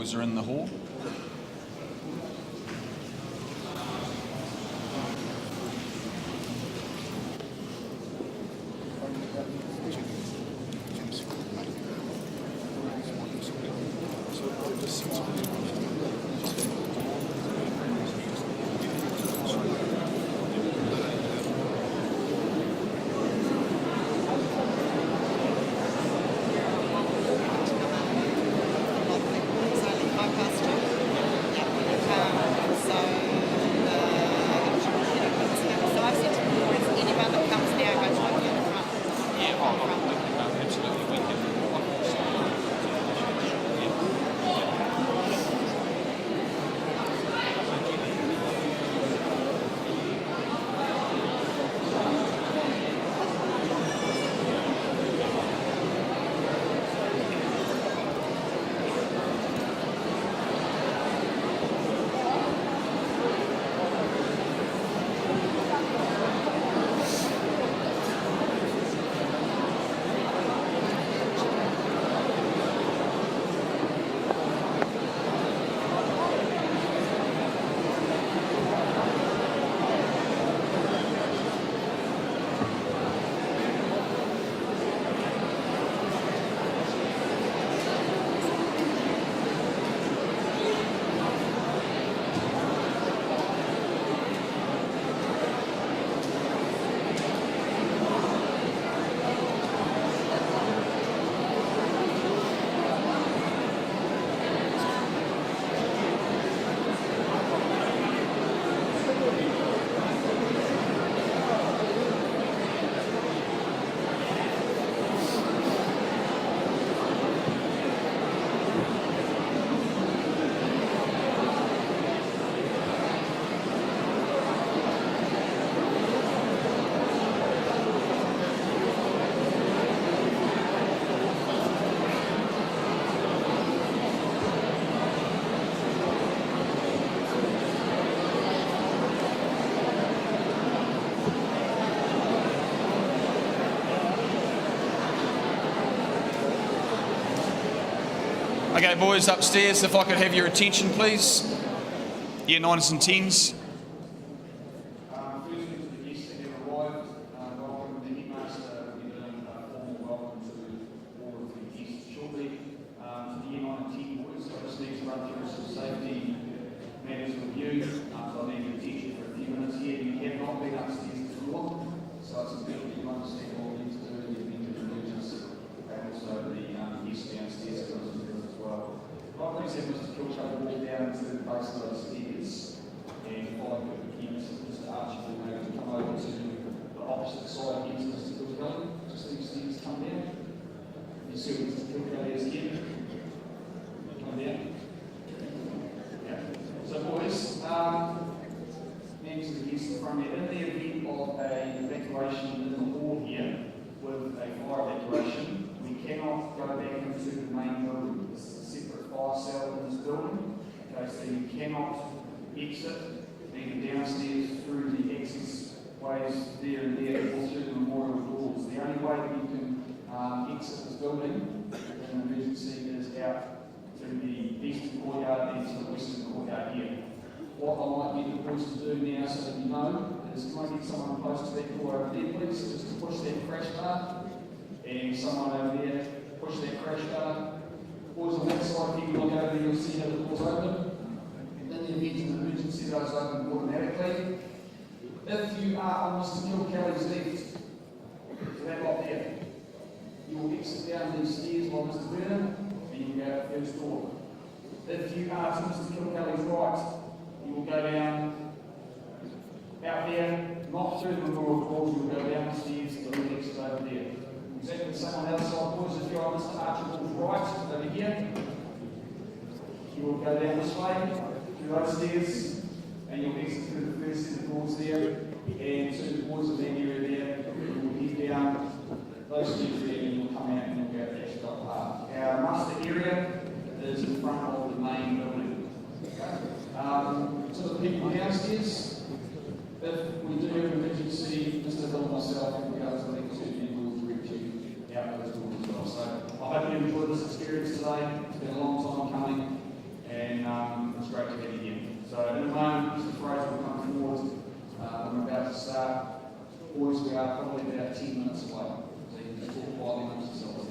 boys are in the hall. Okay, boys upstairs, if I could have your attention, please. Year 9s and 10s. Firstly, to the guests that have arrived, welcome to the Headmaster. We'll be doing a formal welcome to all of the guests shortly. For the year 9 and 10 boys, I just need to run through some safety matters with you. So I need your attention for a few minutes here. You have not been upstairs before, so it's important that you understand what we need to do in the event of emergency. And also the guests downstairs as well. Right, please have Mr. Kilchar walk down to the base of those stairs and follow the keys. Mr. Archibald will come over to the opposite side against Mr. Kilchar. Just these stairs come down. You see what Mr. Kilchar is here. Come down. Yeah. So boys, next to the guests in front there, in the event of an evacuation in the hall here with a fire evacuation, we cannot go back into the main building. This is a separate fire cell in this building. Okay, so you cannot exit either downstairs through the access ways there and there or through the memorial doors. The only way that you can exit this building in an emergency is out to the eastern courtyard and to the western courtyard here. What I might get the boys to do now so that you know is can I get someone close to that door over there please, just to push that crash bar, and someone over there push that crash bar. Boys on that side, if you look over there, you'll see how the door's open. In the event of an emergency, those open automatically. If you are on Mr. Kilkelly's left, so that lot there, you will exit down these stairs by Mr. Brennan, and you will go out the first door. If you are to Mr. Kilkelly's right, you will go down out there, not through the memorial doors, you will go down the stairs to the exit over there. Exactly the same on the other side, boys. If you're on Mr. Archibald's right, over here, you will go down this way, through those stairs, and you'll exit through the first set of doors there, and to the boys of that area there, you will head down those stairs there, and you'll come out and you'll go to the extra path. Our muster area is in front of the main building. Okay. To the people downstairs, if we do have an emergency, Mr. Hill and myself will go to the next two people will direct you out those doors as well. So I hope you enjoyed this experience today. It's been a long time coming, it's great to have you here. So in a moment, Mr. Fraser will come forward. We're about to start. Boys, we are probably about 10 minutes away. So you can talk quietly amongst yourselves.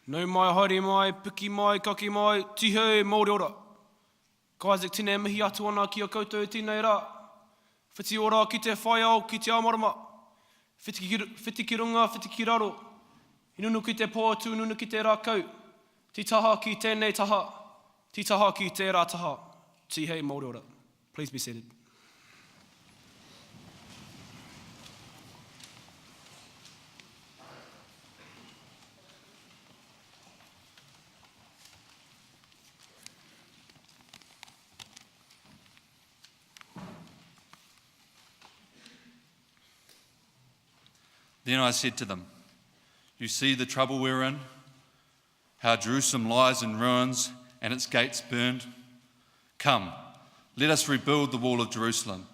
Nau mai, haere mai, piki mai, kaki mai, tihei, Māori ora. Ka Isaac tēnei mihi atu ana ki a koutou tēnei rā. Whiti ora ki te whai au, ki te amarama. Whiti ki runga, whiti ki raro. Inunu ki te pōtu, inunu ki te rākau. Ti taha ki tēnei taha. Ti taha ki tērā taha. Tihei, Māori ora. Please be seated. Then I said to them, "You see the trouble we're in, how Jerusalem lies in ruins and its gates burned? Come, let us rebuild the wall of Jerusalem,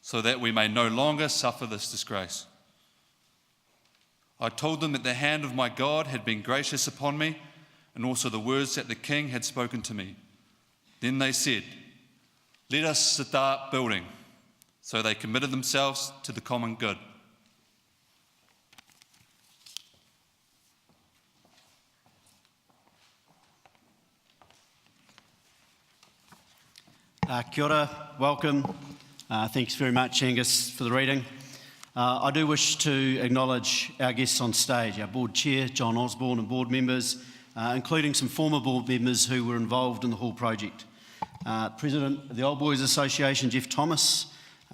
so that we may no longer suffer this disgrace." I told them that the hand of my God had been gracious upon me, and also the words that the king had spoken to me. Then they said, "Let us start building." So they committed themselves to the common good. Kia ora, welcome. Thanks very much, Angus, for the reading. I do wish to acknowledge our guests on stage, our board chair, John Osborne, and board members, including some former board members who were involved in the whole project. President of the Old Boys Association, Jeff Thomas,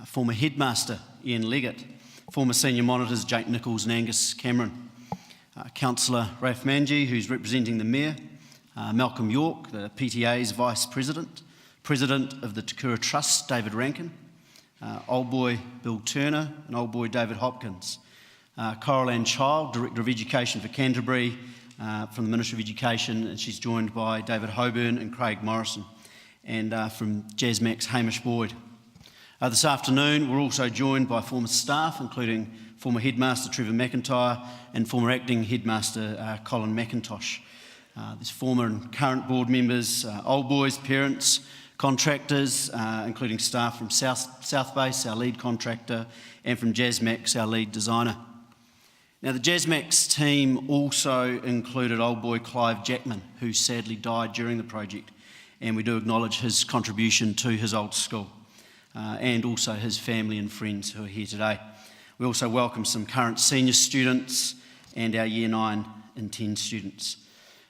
former Headmaster, Ian Leggett, former senior monitors, Jake Nichols and Angus Cameron, Councillor Ralph Manji, who's representing the Mayor, Malcolm York, the PTA's Vice President, President of the Te Kura Trust, David Rankin, Old Boy Bill Turner and Old Boy David Hopkins, Coral Ann Child, Director of Education for Canterbury from the Ministry of Education, and she's joined by David Hoburn and Craig Morrison, and from JASMAC's Hamish Boyd. This afternoon we're also joined by former staff, including former Headmaster Trevor McIntyre and former Acting Headmaster Colin McIntosh. There's former and current board members, Old Boys, parents, contractors, including staff from South Base, our lead contractor, and from JASMAC's, our lead designer. Now, the JASMAC's team also included Old Boy Clive Jackman, who sadly died during the project, and we do acknowledge his contribution to his old school, and also his family and friends who are here today. We also welcome some current senior students and our Year 9 and 10 students.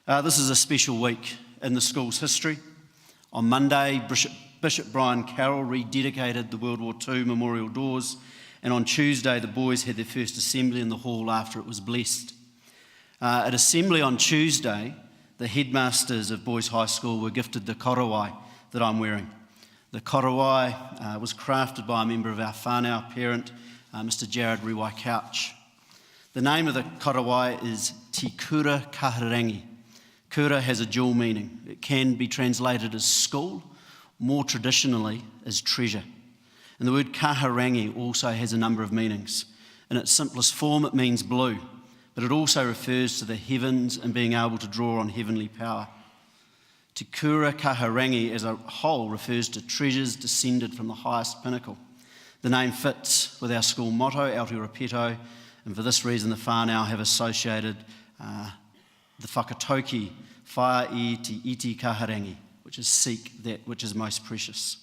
This is a special week in the school's history. On Monday, Bishop Brian Carroll rededicated the World War II memorial doors, and on Tuesday the boys had their first assembly in the hall after it was blessed. At assembly on Tuesday, the headmasters of Boys High School were gifted the korowai that I'm wearing. The korowai was crafted by a member of our whānau parent, Mr. Jared Riwai Couch. The name of the korowai is Te Kura Kaharangi. Kura has a dual meaning. It can be translated as school, more traditionally as treasure. And the word kaharangi also has a number of meanings. In its simplest form, it means blue, but it also refers to the heavens and being able to draw on heavenly power. Te Kura Kaharangi as a whole refers to treasures descended from the highest pinnacle. The name fits with our school motto, Aotearoa, and for this reason the whānau have associated the whakatoki, whaia I te iti kaharangi, which is seek that which is most precious.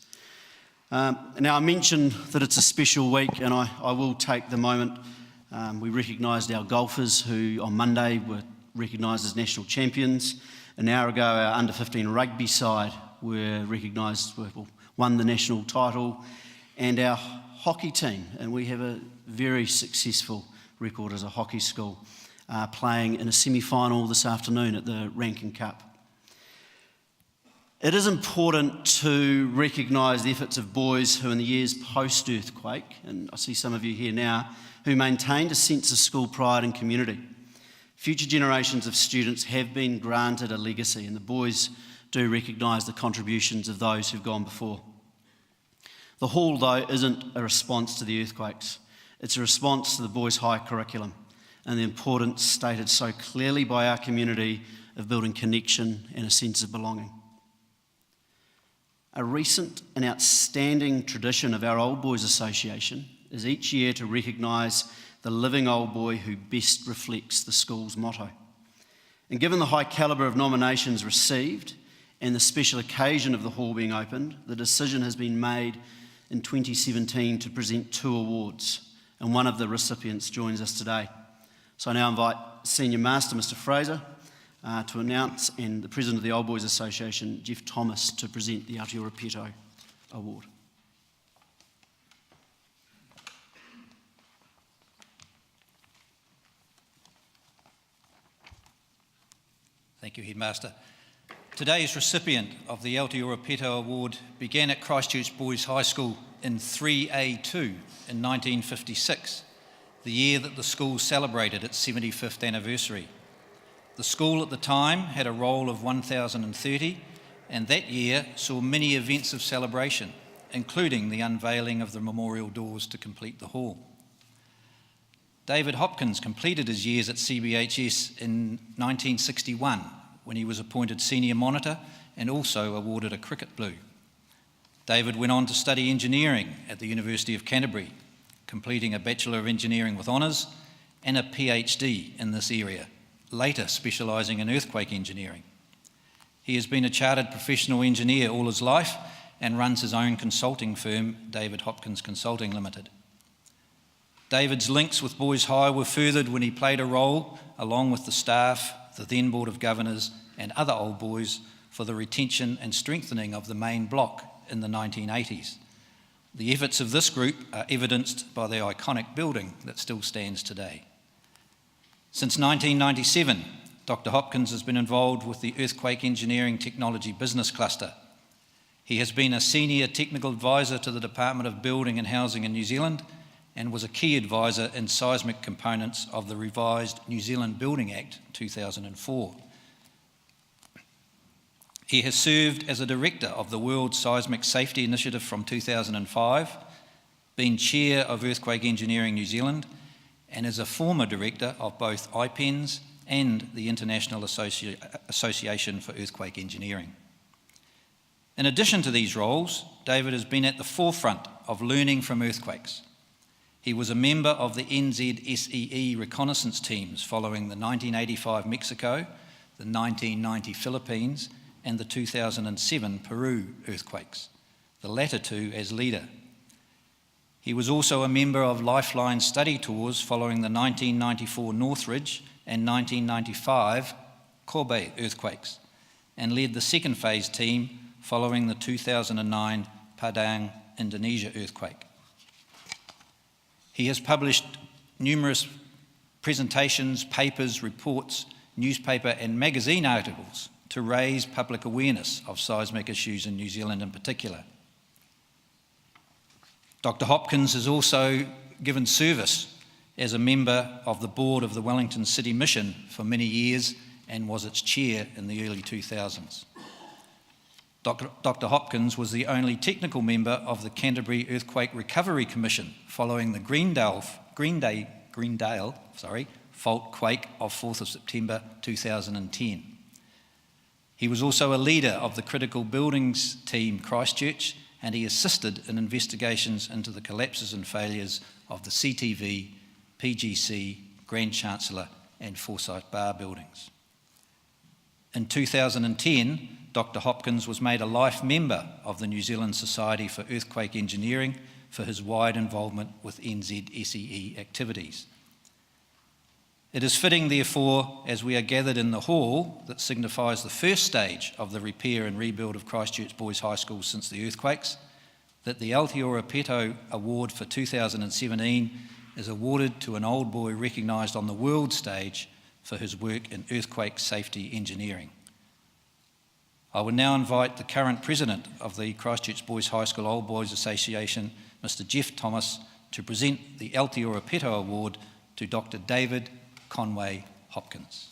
Now I mentioned that it's a special week, and I will take the moment. We recognised our golfers who on Monday were recognised as national champions. An hour ago our under-15 rugby side were recognised, won the national title, and our hockey team, and we have a very successful record as a hockey school, playing in a semi-final this afternoon at the Rankin Cup. It is important to recognise the efforts of boys who in the years post-earthquake, and I see some of you here now, who maintained a sense of school pride and community. Future generations of students have been granted a legacy, and the boys do recognise the contributions of those who've gone before. The hall, though, isn't a response to the earthquakes. It's a response to the boys' high curriculum and the importance stated so clearly by our community of building connection and a sense of belonging. A recent and outstanding tradition of our Old Boys Association is each year to recognise the living old boy who best reflects the school's motto. And given the high calibre of nominations received and the special occasion of the hall being opened, the decision has been made in 2017 to present 2 awards, and one of the recipients joins us today. So I now invite Senior Master, Mr. Fraser, to announce, and the President of the Old Boys Association, Jeff Thomas, to present the Aotearoa Peto Award. Thank you, Headmaster. Today's recipient of the Aotearoa Peto Award began at Christchurch Boys High School in 3A2 in 1956, the year that the school celebrated its 75th anniversary. The school at the time had a roll of 1,030, and that year saw many events of celebration, including the unveiling of the memorial doors to complete the hall. David Hopkins completed his years at CBHS in 1961 when he was appointed senior monitor and also awarded a cricket blue. David went on to study engineering at the University of Canterbury, completing a Bachelor of Engineering with honours and a PhD in this area, later specialising in earthquake engineering. He has been a chartered professional engineer all his life and runs his own consulting firm, David Hopkins Consulting Limited. David's links with Boys High were furthered when he played a role, along with the staff, the then Board of Governors and other old boys, for the retention and strengthening of the main block in the 1980s. The efforts of this group are evidenced by the iconic building that still stands today. Since 1997, Dr. Hopkins has been involved with the Earthquake Engineering Technology Business Cluster. He has been a senior technical advisor to the Department of Building and Housing in New Zealand and was a key advisor in seismic components of the revised New Zealand Building Act 2004. He has served as a director of the World Seismic Safety Initiative from 2005, been chair of Earthquake Engineering New Zealand, and is a former director of both IPENS and the International Association for Earthquake Engineering. In addition to these roles, David has been at the forefront of learning from earthquakes. He was a member of the NZSEE reconnaissance teams following the 1985 Mexico, the 1990 Philippines, and the 2007 Peru earthquakes, the latter 2 as leader. He was also a member of Lifeline study tours following the 1994 Northridge and 1995 Kobe earthquakes, and led the second phase team following the 2009 Padang, Indonesia earthquake. He has published numerous presentations, papers, reports, newspaper and magazine articles to raise public awareness of seismic issues in New Zealand in particular. Dr. Hopkins has also given service as a member of the board of the Wellington City Mission for many years and was its chair in the early 2000s. Dr. Hopkins was the only technical member of the Canterbury Earthquake Recovery Commission following the Greendale fault quake of 4th of September 2010. He was also a leader of the Critical Buildings Team Christchurch, and he assisted in investigations into the collapses and failures of the CTV, PGC, Grand Chancellor and Forsyth Bar buildings. In 2010, Dr. Hopkins was made a life member of the New Zealand Society for Earthquake Engineering for his wide involvement with NZSEE activities. It is fitting, therefore, as we are gathered in the hall that signifies the first stage of the repair and rebuild of Christchurch Boys High School since the earthquakes, that the Aotearoa Peto Award for 2017 is awarded to an old boy recognised on the world stage for his work in earthquake safety engineering. I will now invite the current president of the Christchurch Boys High School Old Boys Association, Mr. Jeff Thomas, to present the Aotearoa Peto Award to Dr. David Conway Hopkins.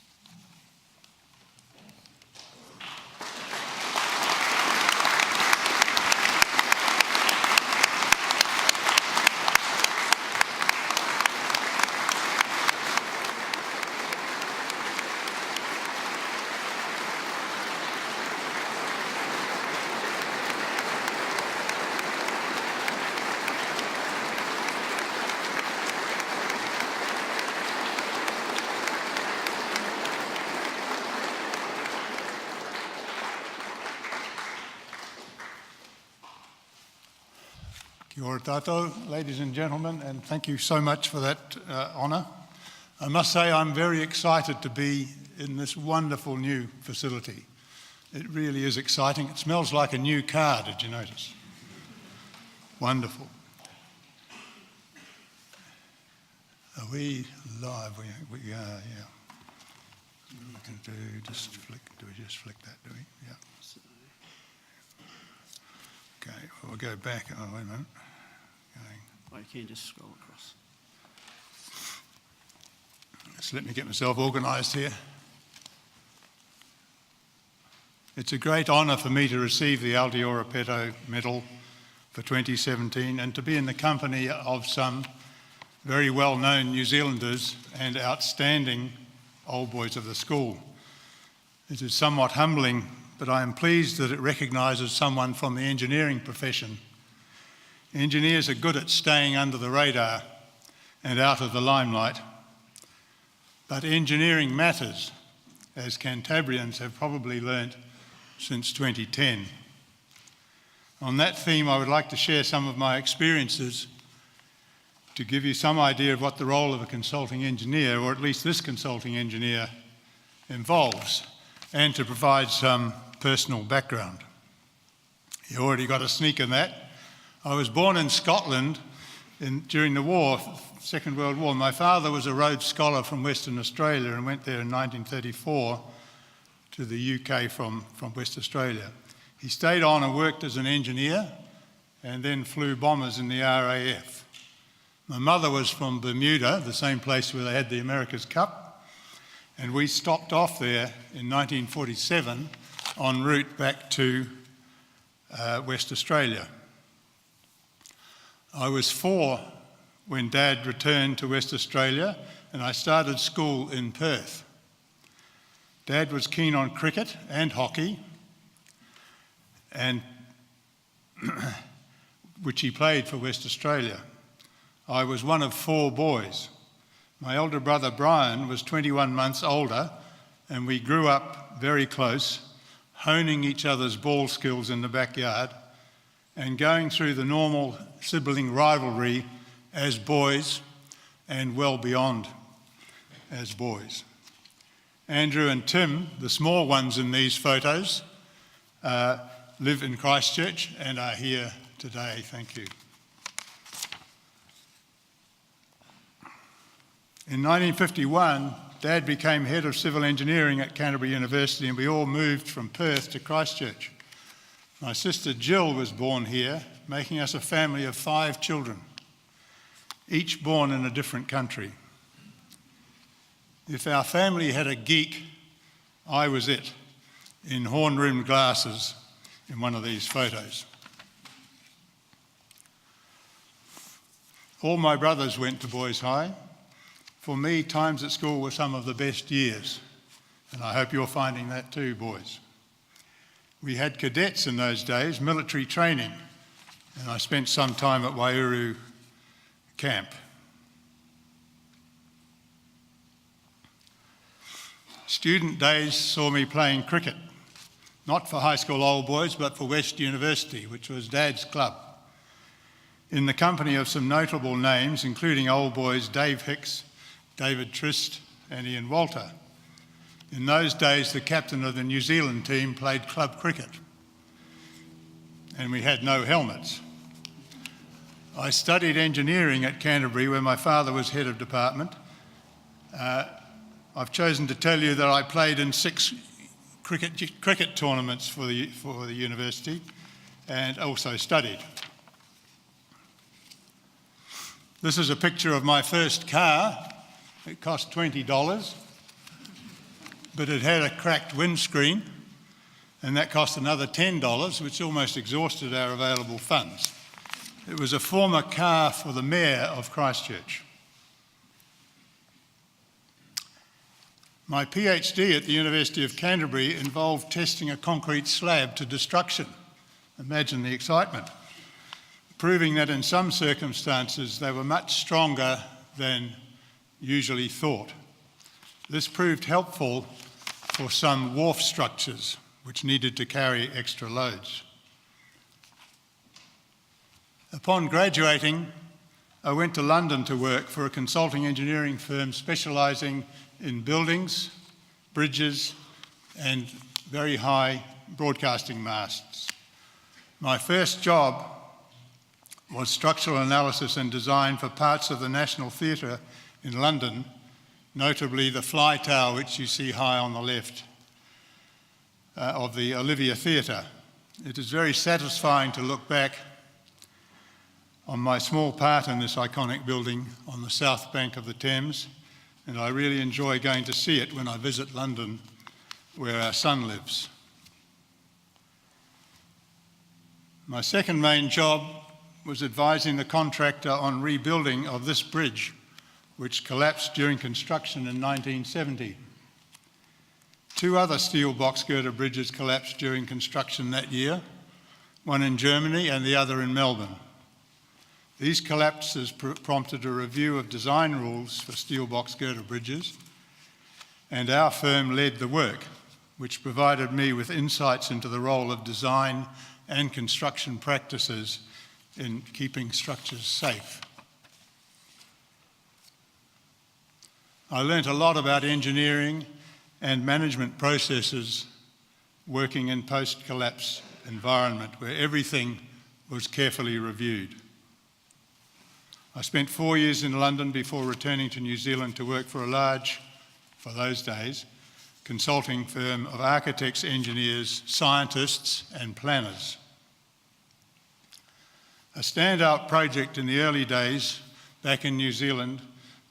Kia ora tātou, ladies and gentlemen, and thank you so much for that honour. I must say I'm very excited to be in this wonderful new facility. It really is exciting. It smells like a new car, did you notice? Wonderful. Are we live? We are, yeah. We can do we just flick that, do we? Yeah. Okay, we'll go back. Oh, wait a minute. Oh, you can just scroll across. Just let me get myself organised here. It's a great honour for me to receive the Aotearoa Peto Medal for 2017 and to be in the company of some very well-known New Zealanders and outstanding old boys of the school. It is somewhat humbling, but I am pleased that it recognises someone from the engineering profession. Engineers are good at staying under the radar and out of the limelight, but engineering matters, as Cantabrians have probably learnt since 2010. On that theme, I would like to share some of my experiences to give you some idea of what the role of a consulting engineer, or at least this consulting engineer, involves, and to provide some personal background. You already got a sneak in that. I was born in Scotland during the war, Second World War. My father was a Rhodes Scholar from Western Australia and went there in 1934 to the UK from West Australia. He stayed on and worked as an engineer and then flew bombers in the RAF. My mother was from Bermuda, the same place where they had the America's Cup, and we stopped off there in 1947 en route back to West Australia. I was 4 when Dad returned to West Australia and I started school in Perth. Dad was keen on cricket and hockey, and which he played for West Australia. I was one of 4 boys. My older brother Brian was 21 months older, and we grew up very close, honing each other's ball skills in the backyard and going through the normal sibling rivalry as boys and well beyond as boys. Andrew and Tim, the small ones in these photos, live in Christchurch and are here today. Thank you. In 1951, Dad became head of civil engineering at Canterbury University and we all moved from Perth to Christchurch. My sister Jill was born here, making us a family of 5 children, each born in a different country. If our family had a geek, I was it, in horn-rimmed glasses in one of these photos. All my brothers went to Boys High. For me, times at school were some of the best years, and I hope you're finding that too, boys. We had cadets in those days, military training, and I spent some time at Wairau camp. Student days saw me playing cricket, not for high school old boys, but for West University, which was Dad's club, in the company of some notable names, including old boys Dave Hicks, David Trist and Ian Walter. In those days, the captain of the New Zealand team played club cricket, and we had no helmets. I studied engineering at Canterbury, where my father was head of department. I've chosen to tell you that I played in 6 cricket tournaments for the university and also studied. This is a picture of my first car. It cost $20, but it had a cracked windscreen, and that cost another $10, which almost exhausted our available funds. It was a former car for the mayor of Christchurch. My PhD at the University of Canterbury involved testing a concrete slab to destruction. Imagine the excitement. Proving that in some circumstances they were much stronger than usually thought. This proved helpful for some wharf structures which needed to carry extra loads. Upon graduating, I went to London to work for a consulting engineering firm specialising in buildings, bridges, and very high broadcasting masts. My first job was structural analysis and design for parts of the National Theatre in London, notably the Fly Tower, which you see high on the left, of the Olivia Theatre. It is very satisfying to look back on my small part in this iconic building on the south bank of the Thames, and I really enjoy going to see it when I visit London, where our son lives. My second main job was advising the contractor on rebuilding of this bridge, which collapsed during construction in 1970. 2 other steel box girder bridges collapsed during construction that year, one in Germany and the other in Melbourne. These collapses prompted a review of design rules for steel box girder bridges, and our firm led the work, which provided me with insights into the role of design and construction practices in keeping structures safe. I learnt a lot about engineering and management processes working in post-collapse environment where everything was carefully reviewed. I spent 4 years in London before returning to New Zealand to work for a large, for those days, consulting firm of architects, engineers, scientists and planners. A standout project in the early days back in New Zealand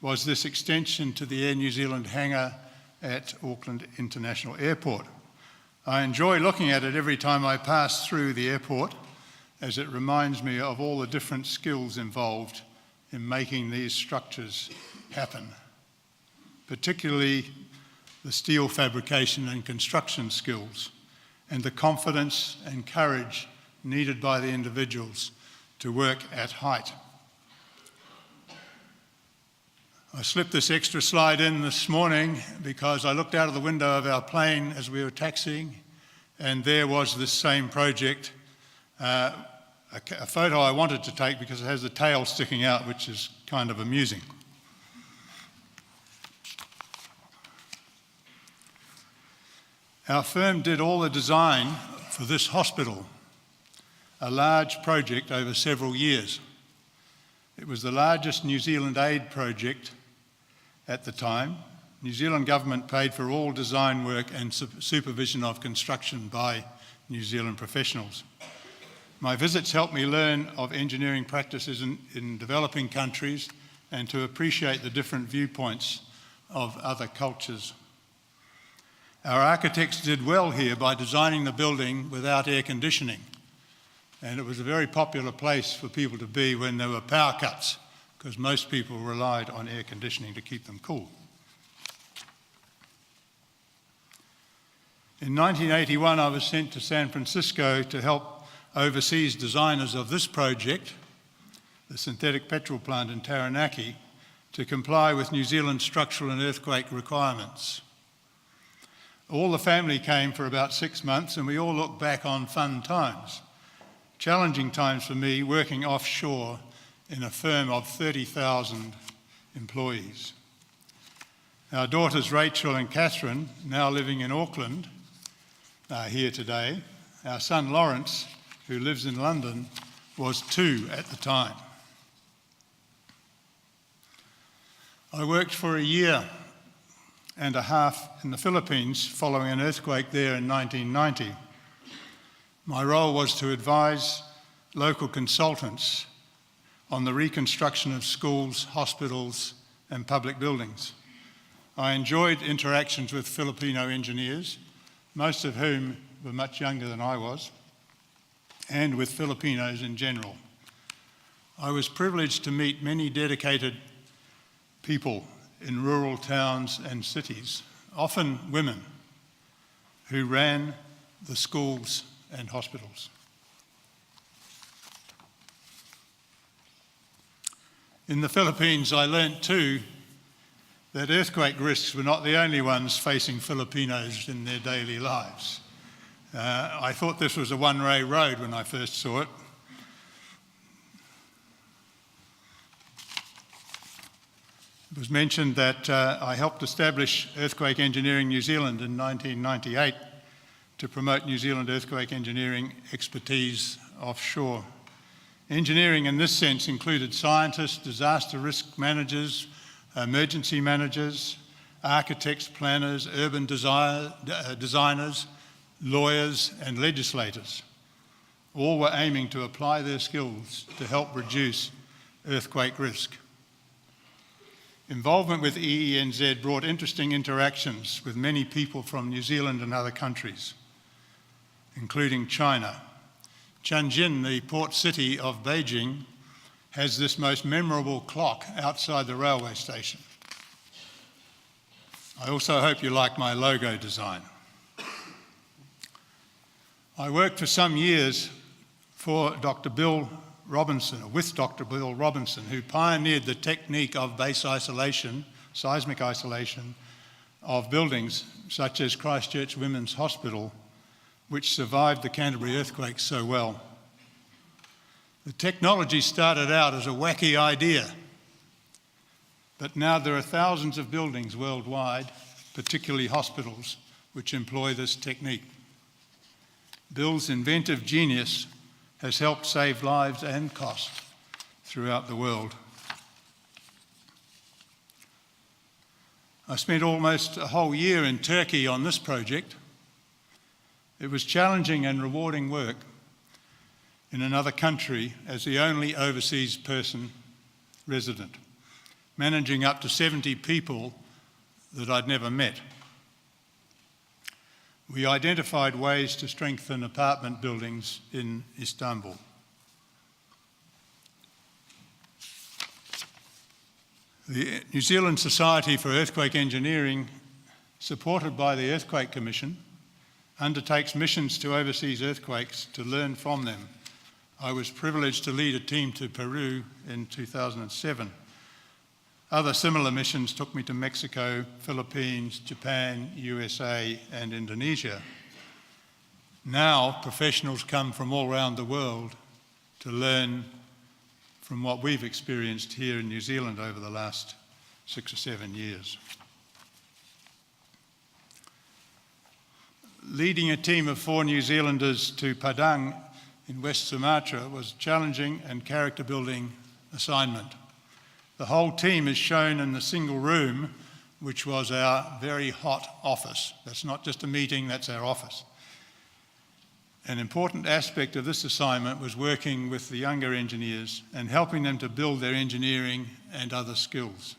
was this extension to the Air New Zealand hangar at Auckland International Airport. I enjoy looking at it every time I pass through the airport, as it reminds me of all the different skills involved in making these structures happen, particularly the steel fabrication and construction skills and the confidence and courage needed by the individuals to work at height. I slipped this extra slide in this morning because I looked out of the window of our plane as we were taxiing, and there was this same project, a photo I wanted to take because it has the tail sticking out, which is kind of amusing. Our firm did all the design for this hospital, a large project over several years. It was the largest New Zealand aid project at the time. New Zealand government paid for all design work and supervision of construction by New Zealand professionals. My visits helped me learn of engineering practices in developing countries and to appreciate the different viewpoints of other cultures. Our architects did well here by designing the building without air conditioning, and it was a very popular place for people to be when there were power cuts, because most people relied on air conditioning to keep them cool. In 1981, I was sent to San Francisco to help overseas designers of this project, the synthetic petrol plant in Taranaki, to comply with New Zealand's structural and earthquake requirements. All the family came for about 6 months, and we all look back on fun times. Challenging times for me working offshore in a firm of 30,000 employees. Our daughters Rachel and Catherine, now living in Auckland, are here today. Our son Lawrence, who lives in London, was 2 at the time. I worked for a year and a half in the Philippines following an earthquake there in 1990. My role was to advise local consultants on the reconstruction of schools, hospitals, and public buildings. I enjoyed interactions with Filipino engineers, most of whom were much younger than I was, and with Filipinos in general. I was privileged to meet many dedicated people in rural towns and cities, often women, who ran the schools and hospitals. In the Philippines, I learnt too that earthquake risks were not the only ones facing Filipinos in their daily lives. I thought this was a one-way road when I first saw it. It was mentioned that I helped establish Earthquake Engineering New Zealand in 1998 to promote New Zealand earthquake engineering expertise offshore. Engineering in this sense included scientists, disaster risk managers, emergency managers, architects, planners, urban designers, lawyers and legislators. All were aiming to apply their skills to help reduce earthquake risk. Involvement with EENZ brought interesting interactions with many people from New Zealand and other countries, including China. Tianjin, the port city of Beijing, has this most memorable clock outside the railway station. I also hope you like my logo design. I worked for some years for Dr. Bill Robinson, or with Dr. Bill Robinson, who pioneered the technique of base isolation, seismic isolation, of buildings such as Christchurch Women's Hospital, which survived the Canterbury earthquake so well. The technology started out as a wacky idea, but now there are thousands of buildings worldwide, particularly hospitals, which employ this technique. Bill's inventive genius has helped save lives and cost throughout the world. I spent almost a whole year in Turkey on this project. It was challenging and rewarding work in another country as the only overseas person resident, managing up to 70 people that I'd never met. We identified ways to strengthen apartment buildings in Istanbul. The New Zealand Society for Earthquake Engineering, supported by the Earthquake Commission, undertakes missions to overseas earthquakes to learn from them. I was privileged to lead a team to Peru in 2007. Other similar missions took me to Mexico, Philippines, Japan, USA, and Indonesia. Now, professionals come from all around the world to learn from what we've experienced here in New Zealand over the last 6 or 7 years. Leading a team of 4 New Zealanders to Padang in West Sumatra was a challenging and character-building assignment. The whole team is shown in the single room, which was our very hot office. That's not just a meeting, that's our office. An important aspect of this assignment was working with the younger engineers and helping them to build their engineering and other skills.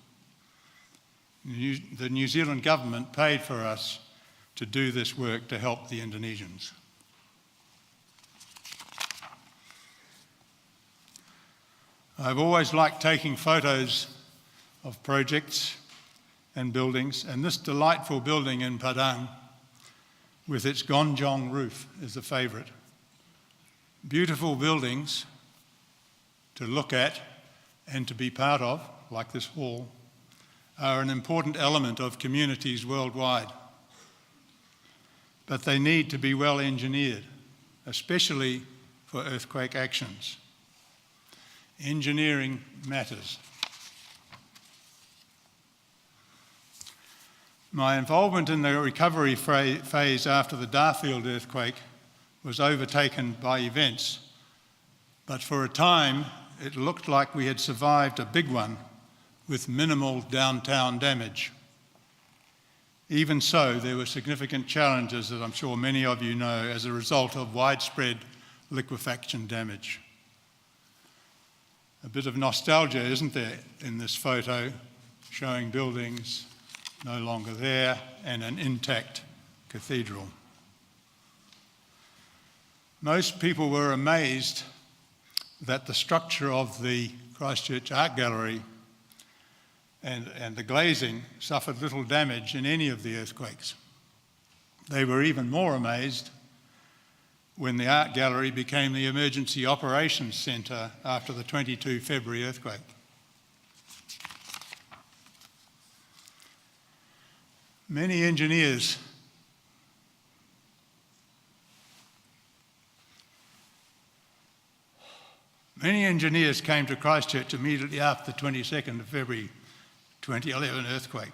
The New Zealand government paid for us to do this work to help the Indonesians. I've always liked taking photos of projects and buildings, and this delightful building in Padang with its gonjong roof is a favourite. Beautiful buildings to look at and to be part of, like this hall, are an important element of communities worldwide. But they need to be well engineered, especially for earthquake actions. Engineering matters. My involvement in the recovery phase after the Darfield earthquake was overtaken by events, but for a time it looked like we had survived a big one with minimal downtown damage. Even so, there were significant challenges, as I'm sure many of you know, as a result of widespread liquefaction damage. A bit of nostalgia, isn't there, in this photo, showing buildings no longer there and an intact cathedral. Most people were amazed that the structure of the Christchurch Art Gallery and the glazing suffered little damage in any of the earthquakes. They were even more amazed when the art gallery became the emergency operations centre after the 22 February earthquake. Many engineers came to Christchurch immediately after the 22nd of February 2011 earthquake.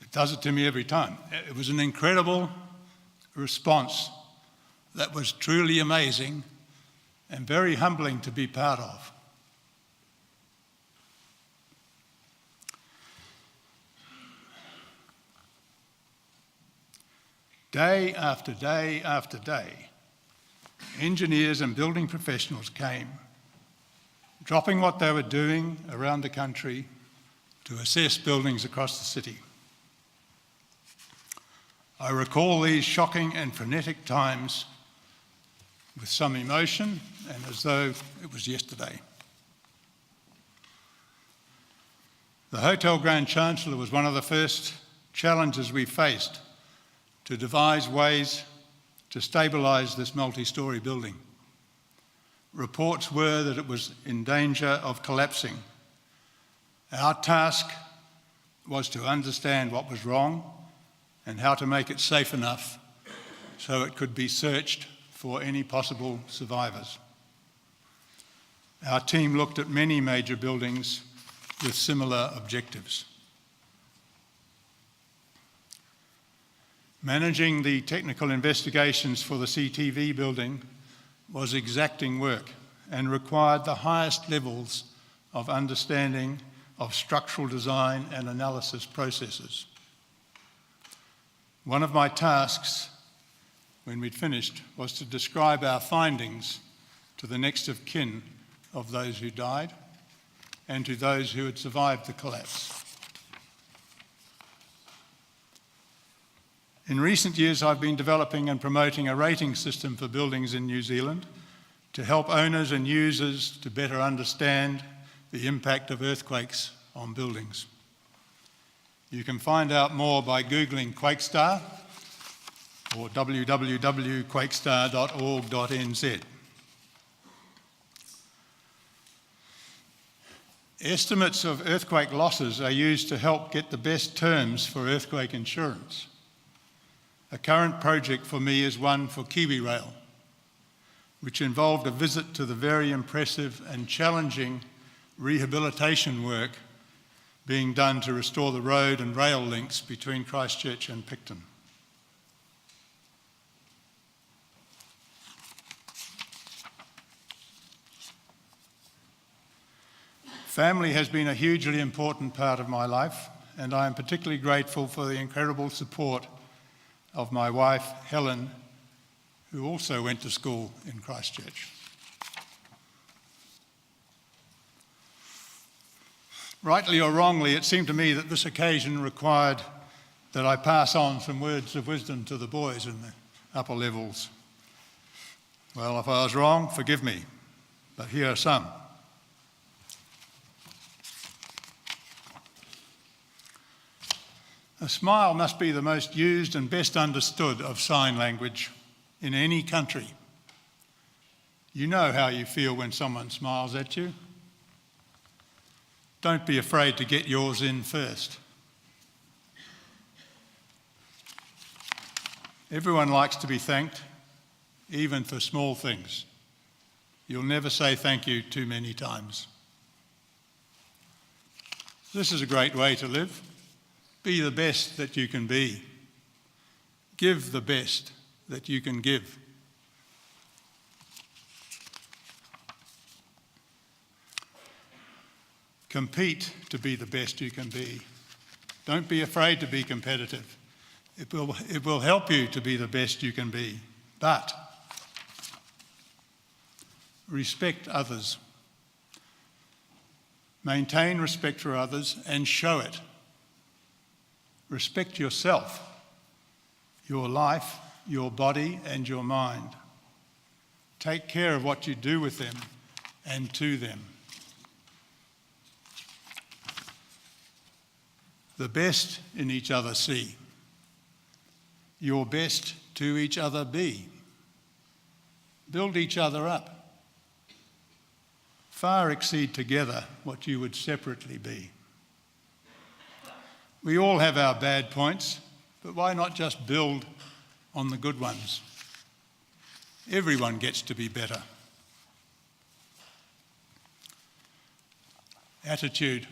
It does it to me every time. It was an incredible response that was truly amazing and very humbling to be part of. Day after day after day, engineers and building professionals came, dropping what they were doing around the country to assess buildings across the city. I recall these shocking and frenetic times with some emotion and as though it was yesterday. The Hotel Grand Chancellor was one of the first challenges we faced to devise ways to stabilise this multi-storey building. Reports were that it was in danger of collapsing. Our task was to understand what was wrong and how to make it safe enough so it could be searched for any possible survivors. Our team looked at many major buildings with similar objectives. Managing the technical investigations for the CTV building was exacting work and required the highest levels of understanding of structural design and analysis processes. One of my tasks when we'd finished was to describe our findings to the next of kin of those who died and to those who had survived the collapse. In recent years, I've been developing and promoting a rating system for buildings in New Zealand to help owners and users to better understand the impact of earthquakes on buildings. You can find out more by Googling QuakeStar or www.quakestar.org.nz. Estimates of earthquake losses are used to help get the best terms for earthquake insurance. A current project for me is one for Kiwi Rail, which involved a visit to the very impressive and challenging rehabilitation work being done to restore the road and rail links between Christchurch and Picton. Family has been a hugely important part of my life, and I am particularly grateful for the incredible support of my wife, Helen, who also went to school in Christchurch. Rightly or wrongly, it seemed to me that this occasion required that I pass on some words of wisdom to the boys in the upper levels. Well, if I was wrong, forgive me, but here are some. A smile must be the most used and best understood of sign language in any country. You know how you feel when someone smiles at you. Don't be afraid to get yours in first. Everyone likes to be thanked, even for small things. You'll never say thank you too many times. This is a great way to live. Be the best that you can be. Give the best that you can give. Compete to be the best you can be. Don't be afraid to be competitive. It will help you to be the best you can be. But respect others. Maintain respect for others and show it. Respect yourself, your life, your body and your mind. Take care of what you do with them and to them. The best in each other see. Your best to each other be. Build each other up. Far exceed together what you would separately be. We all have our bad points, but why not just build on the good ones? Everyone gets to be better. Attitude.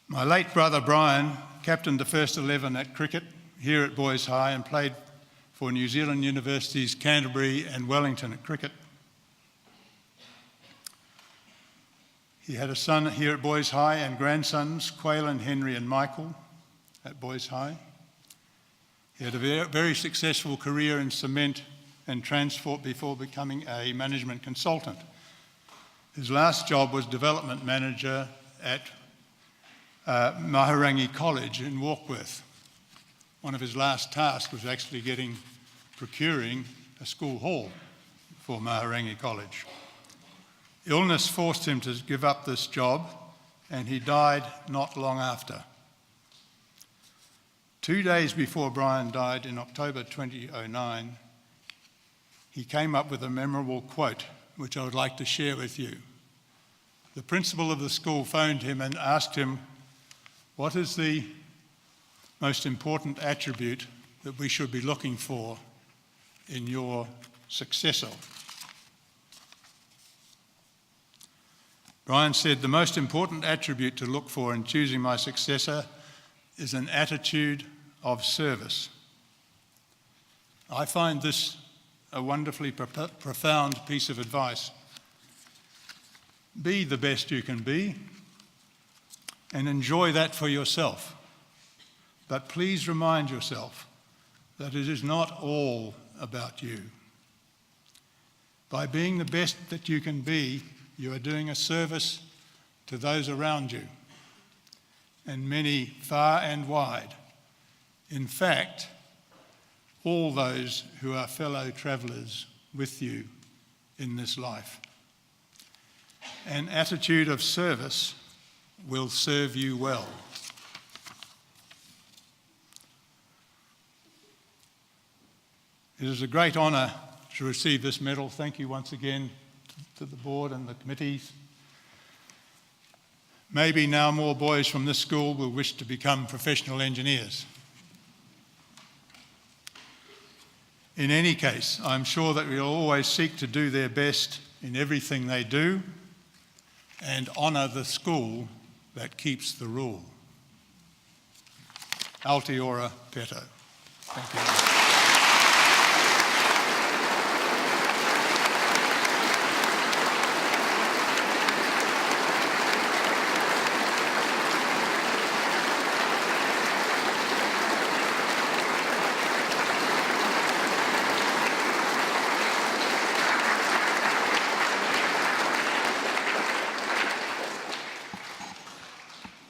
My late brother Brian captained the first 11 at cricket here at Boys High and played for New Zealand Universities Canterbury and Wellington at cricket. He had a son here at Boys High and grandsons, Quaylen, Henry and Michael at Boys High. He had a very successful career in cement and transport before becoming a management consultant. His last job was development manager at Mahurangi College in Warkworth. One of his last tasks was actually procuring a school hall for Mahurangi College. Illness forced him to give up this job and he died not long after. 2 days before Brian died in October 2009, he came up with a memorable quote which I would like to share with you. The principal of the school phoned him and asked him, "What is the most important attribute that we should be looking for in your successor?" Brian said, "The most important attribute to look for in choosing my successor is an attitude of service." I find this a wonderfully profound piece of advice. Be the best you can be and enjoy that for yourself. But please remind yourself that it is not all about you. By being the best that you can be, you are doing a service to those around you, and many far and wide. In fact, all those who are fellow travellers with you in this life. An attitude of service will serve you well. It is a great honour to receive this medal. Thank you once again to the board and the committees. Maybe now more boys from this school will wish to become professional engineers. In any case, I'm sure that we'll always seek to do their best in everything they do and honour the school that keeps the rule. Aotearoa Peto. Thank you.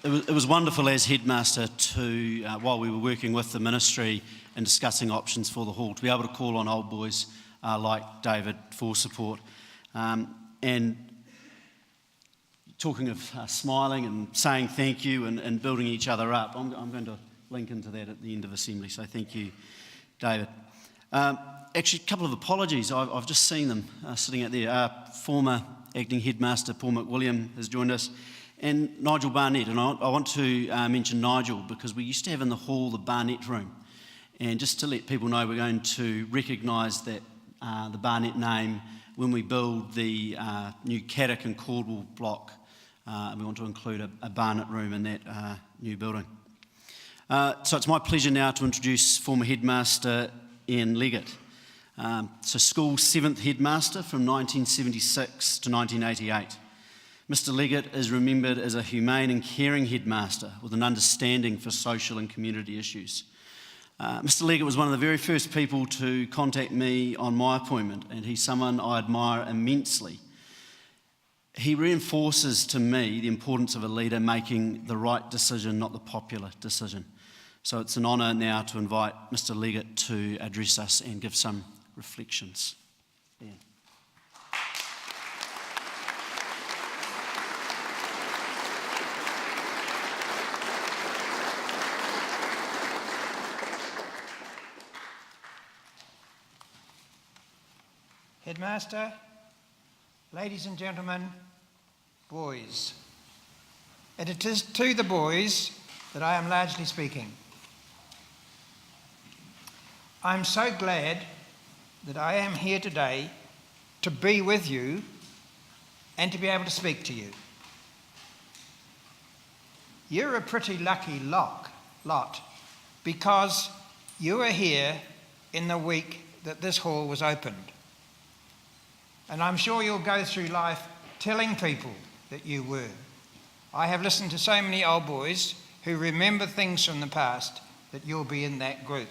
It was wonderful as Headmaster to, while we were working with the ministry and discussing options for the hall, to be able to call on old boys like David for support. And talking of smiling and saying thank you and building each other up, I'm going to link into that at the end of Assembly, so thank you, David. Actually, a couple of apologies. I've just seen them sitting out there. Former Acting Headmaster Paul McWilliam has joined us, and Nigel Barnett. And I want to mention Nigel because we used to have in the hall the Barnett room. And just to let people know, we're going to recognise that the Barnett name when we build the new Carrick and Caldwell block. And we want to include a Barnett room in that new building. So it's my pleasure now to introduce former Headmaster Ian Leggett. So school 7th headmaster from 1976 to 1988. Mr. Leggett is remembered as a humane and caring headmaster with an understanding for social and community issues. Mr. Leggett was one of the very first people to contact me on my appointment, and he's someone I admire immensely. He reinforces to me the importance of a leader making the right decision, not the popular decision. So it's an honour now to invite Mr. Leggett to address us and give some reflections. Dan. Headmaster, ladies and gentlemen, boys. And it is to the boys that I am largely speaking. I'm so glad that I am here today to be with you and to be able to speak to you. You're a pretty lucky lot because you were here in the week that this hall was opened. And I'm sure you'll go through life telling people that you were. I have listened to so many old boys who remember things from the past that you'll be in that group.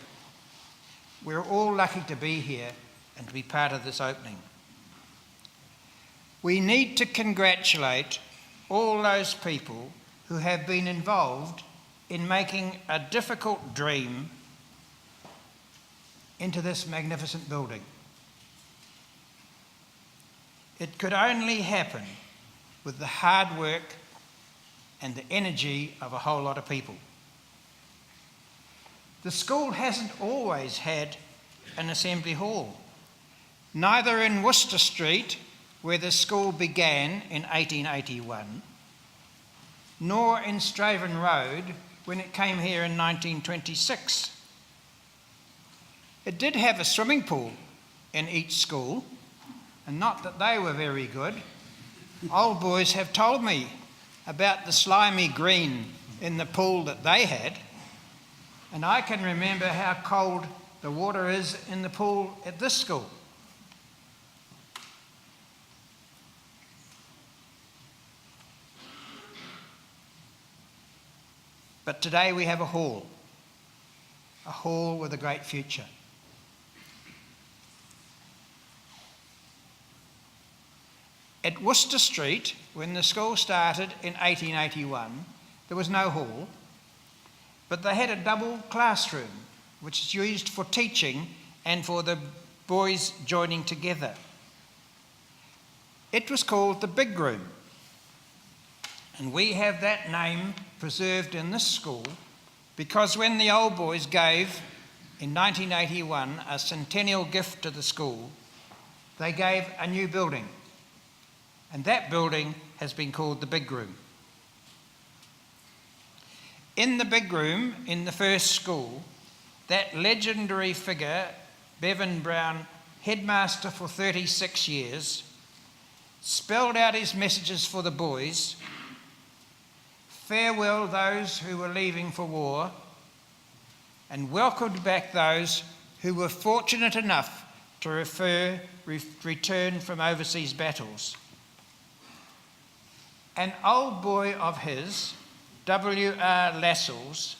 We're all lucky to be here and to be part of this opening. We need to congratulate all those people who have been involved in making a difficult dream into this magnificent building. It could only happen with the hard work and the energy of a whole lot of people. The school hasn't always had an assembly hall. Neither in Worcester Street, where the school began in 1881, nor in Straven Road when it came here in 1926. It did have a swimming pool in each school, and not that they were very good. Old boys have told me about the slimy green in the pool that they had, and I can remember how cold the water is in the pool at this school. But today we have a hall with a great future. At Worcester Street, when the school started in 1881, there was no hall, but they had a double classroom, which is used for teaching and for the boys joining together. It was called the Big Room, and we have that name preserved in this school because when the old boys gave, in 1981, a centennial gift to the school, they gave a new building. And that building has been called the Big Room. In the Big Room, in the first school, that legendary figure, Bevan Brown, headmaster for 36 years, spelled out his messages for the boys: farewell those who were leaving for war, and welcomed back those who were fortunate enough to return from overseas battles. An old boy of his, W.R. Lascelles,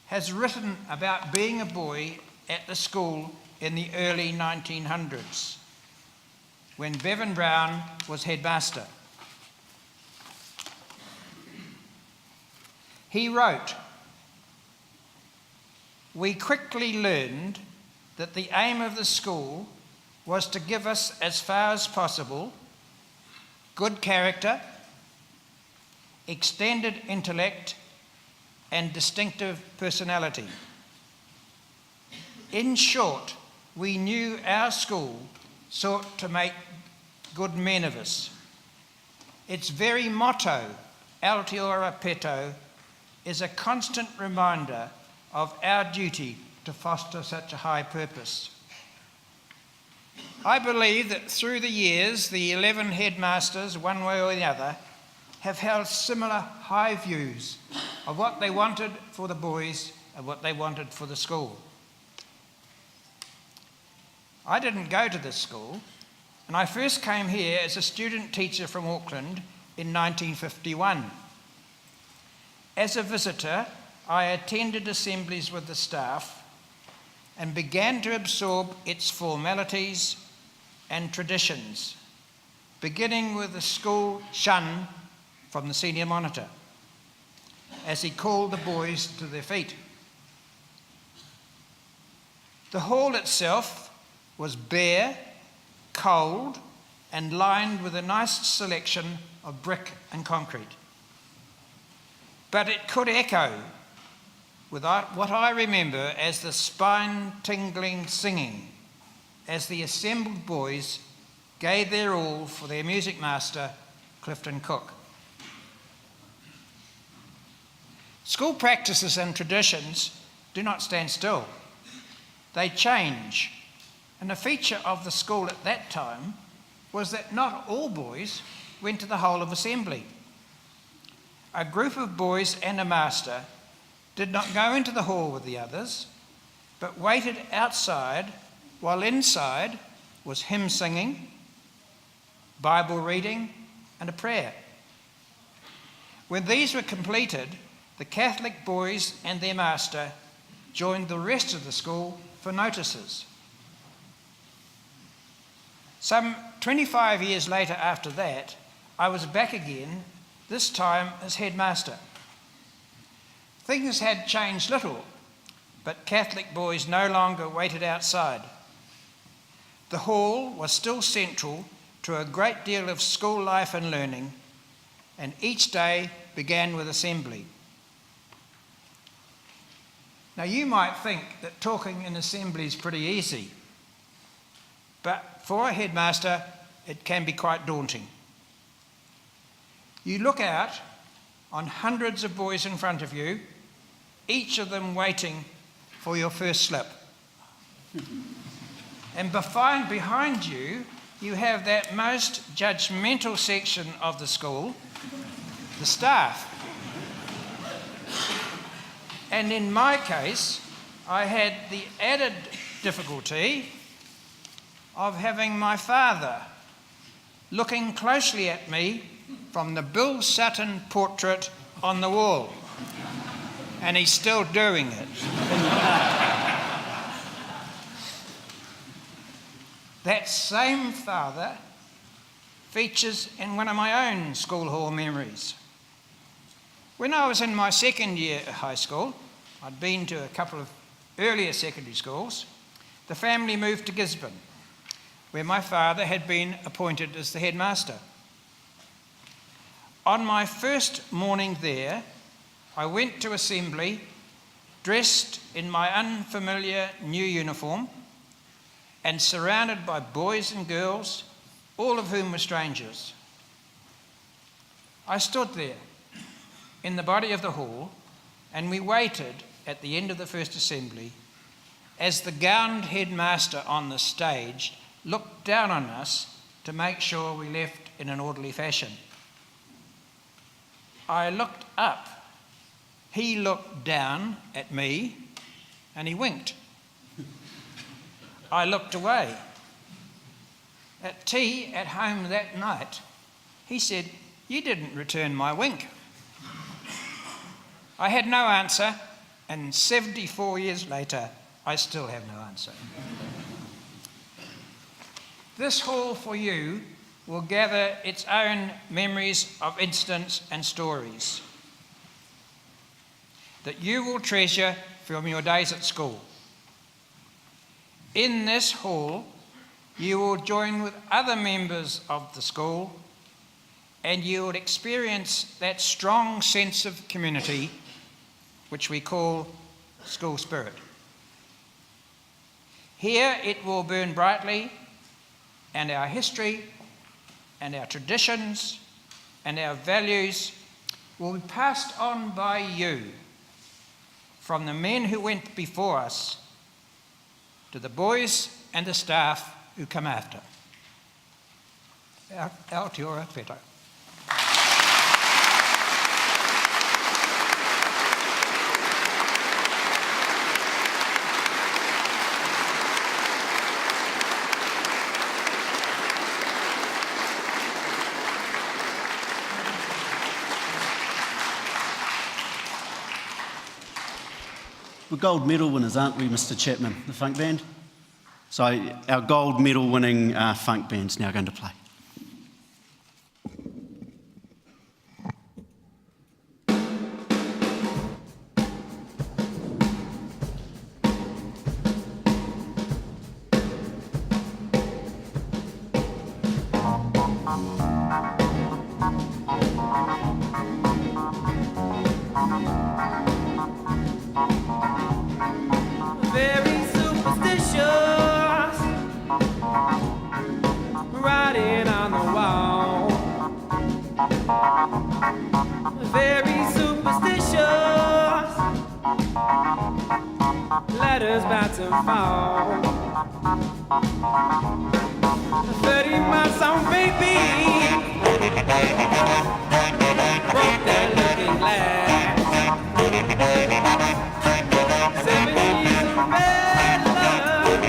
has written about being a boy at the school in the early 1900s, when Bevan Brown was headmaster. He wrote, "We quickly learned that the aim of the school was to give us, as far as possible, good character, extended intellect, and distinctive personality. In short, we knew our school sought to make good men of us. Its very motto, Altiora Peto, is a constant reminder of our duty to foster such a high purpose." I believe that through the years, the 11 headmasters, one way or the other, have held similar high views of what they wanted for the boys and what they wanted for the school. I didn't go to this school, and I first came here as a student teacher from Auckland in 1951. As a visitor, I attended assemblies with the staff and began to absorb its formalities and traditions, beginning with the school shun from the senior monitor, as he called the boys to their feet. The hall itself was bare, cold, and lined with a nice selection of brick and concrete. But it could echo with what I remember as the spine-tingling singing as the assembled boys gave their all for their music master, Clifton Cook. School practices and traditions do not stand still. They change, and a feature of the school at that time was that not all boys went to the whole of assembly. A group of boys and a master did not go into the hall with the others, but waited outside while inside was hymn singing, Bible reading, and a prayer. When these were completed, the Catholic boys and their master joined the rest of the school for notices. Some 25 years later after that, I was back again, this time as headmaster. Things had changed little, but Catholic boys no longer waited outside. The hall was still central to a great deal of school life and learning, and each day began with assembly. Now, you might think that talking in assembly is pretty easy, but for a headmaster, it can be quite daunting. You look out on hundreds of boys in front of you, each of them waiting for your first slip. And behind you, you have that most judgmental section of the school, the staff. And in my case, I had the added difficulty of having my father looking closely at me from the Bill Sutton portrait on the wall. And he's still doing it. That same father features in one of my own school hall memories. When I was in my second year at high school, I'd been to a couple of earlier secondary schools, the family moved to Gisborne, where my father had been appointed as the headmaster. On my first morning there, I went to assembly dressed in my unfamiliar new uniform and surrounded by boys and girls, all of whom were strangers. I stood there in the body of the hall, and we waited at the end of the first assembly as the gowned headmaster on the stage looked down on us to make sure we left in an orderly fashion. I looked up. He looked down at me and he winked. I looked away. At tea at home that night, he said, "You didn't return my wink." I had no answer, and 74 years later, I still have no answer. This hall for you will gather its own memories of incidents and stories that you will treasure from your days at school. In this hall, you will join with other members of the school, and you will experience that strong sense of community which we call school spirit. Here it will burn brightly, and our history and our traditions and our values will be passed on by you, from the men who went before us to the boys and the staff who come after. Aotearoa whetau. We're gold medal winners, aren't we, Mr. Chapman, the funk band? So our gold medal winning funk band's now going to play. Very superstitious, writing on the wall. Very superstitious, letters about to fall. 30 months on baby, broke that looking glass. 7 years of red love,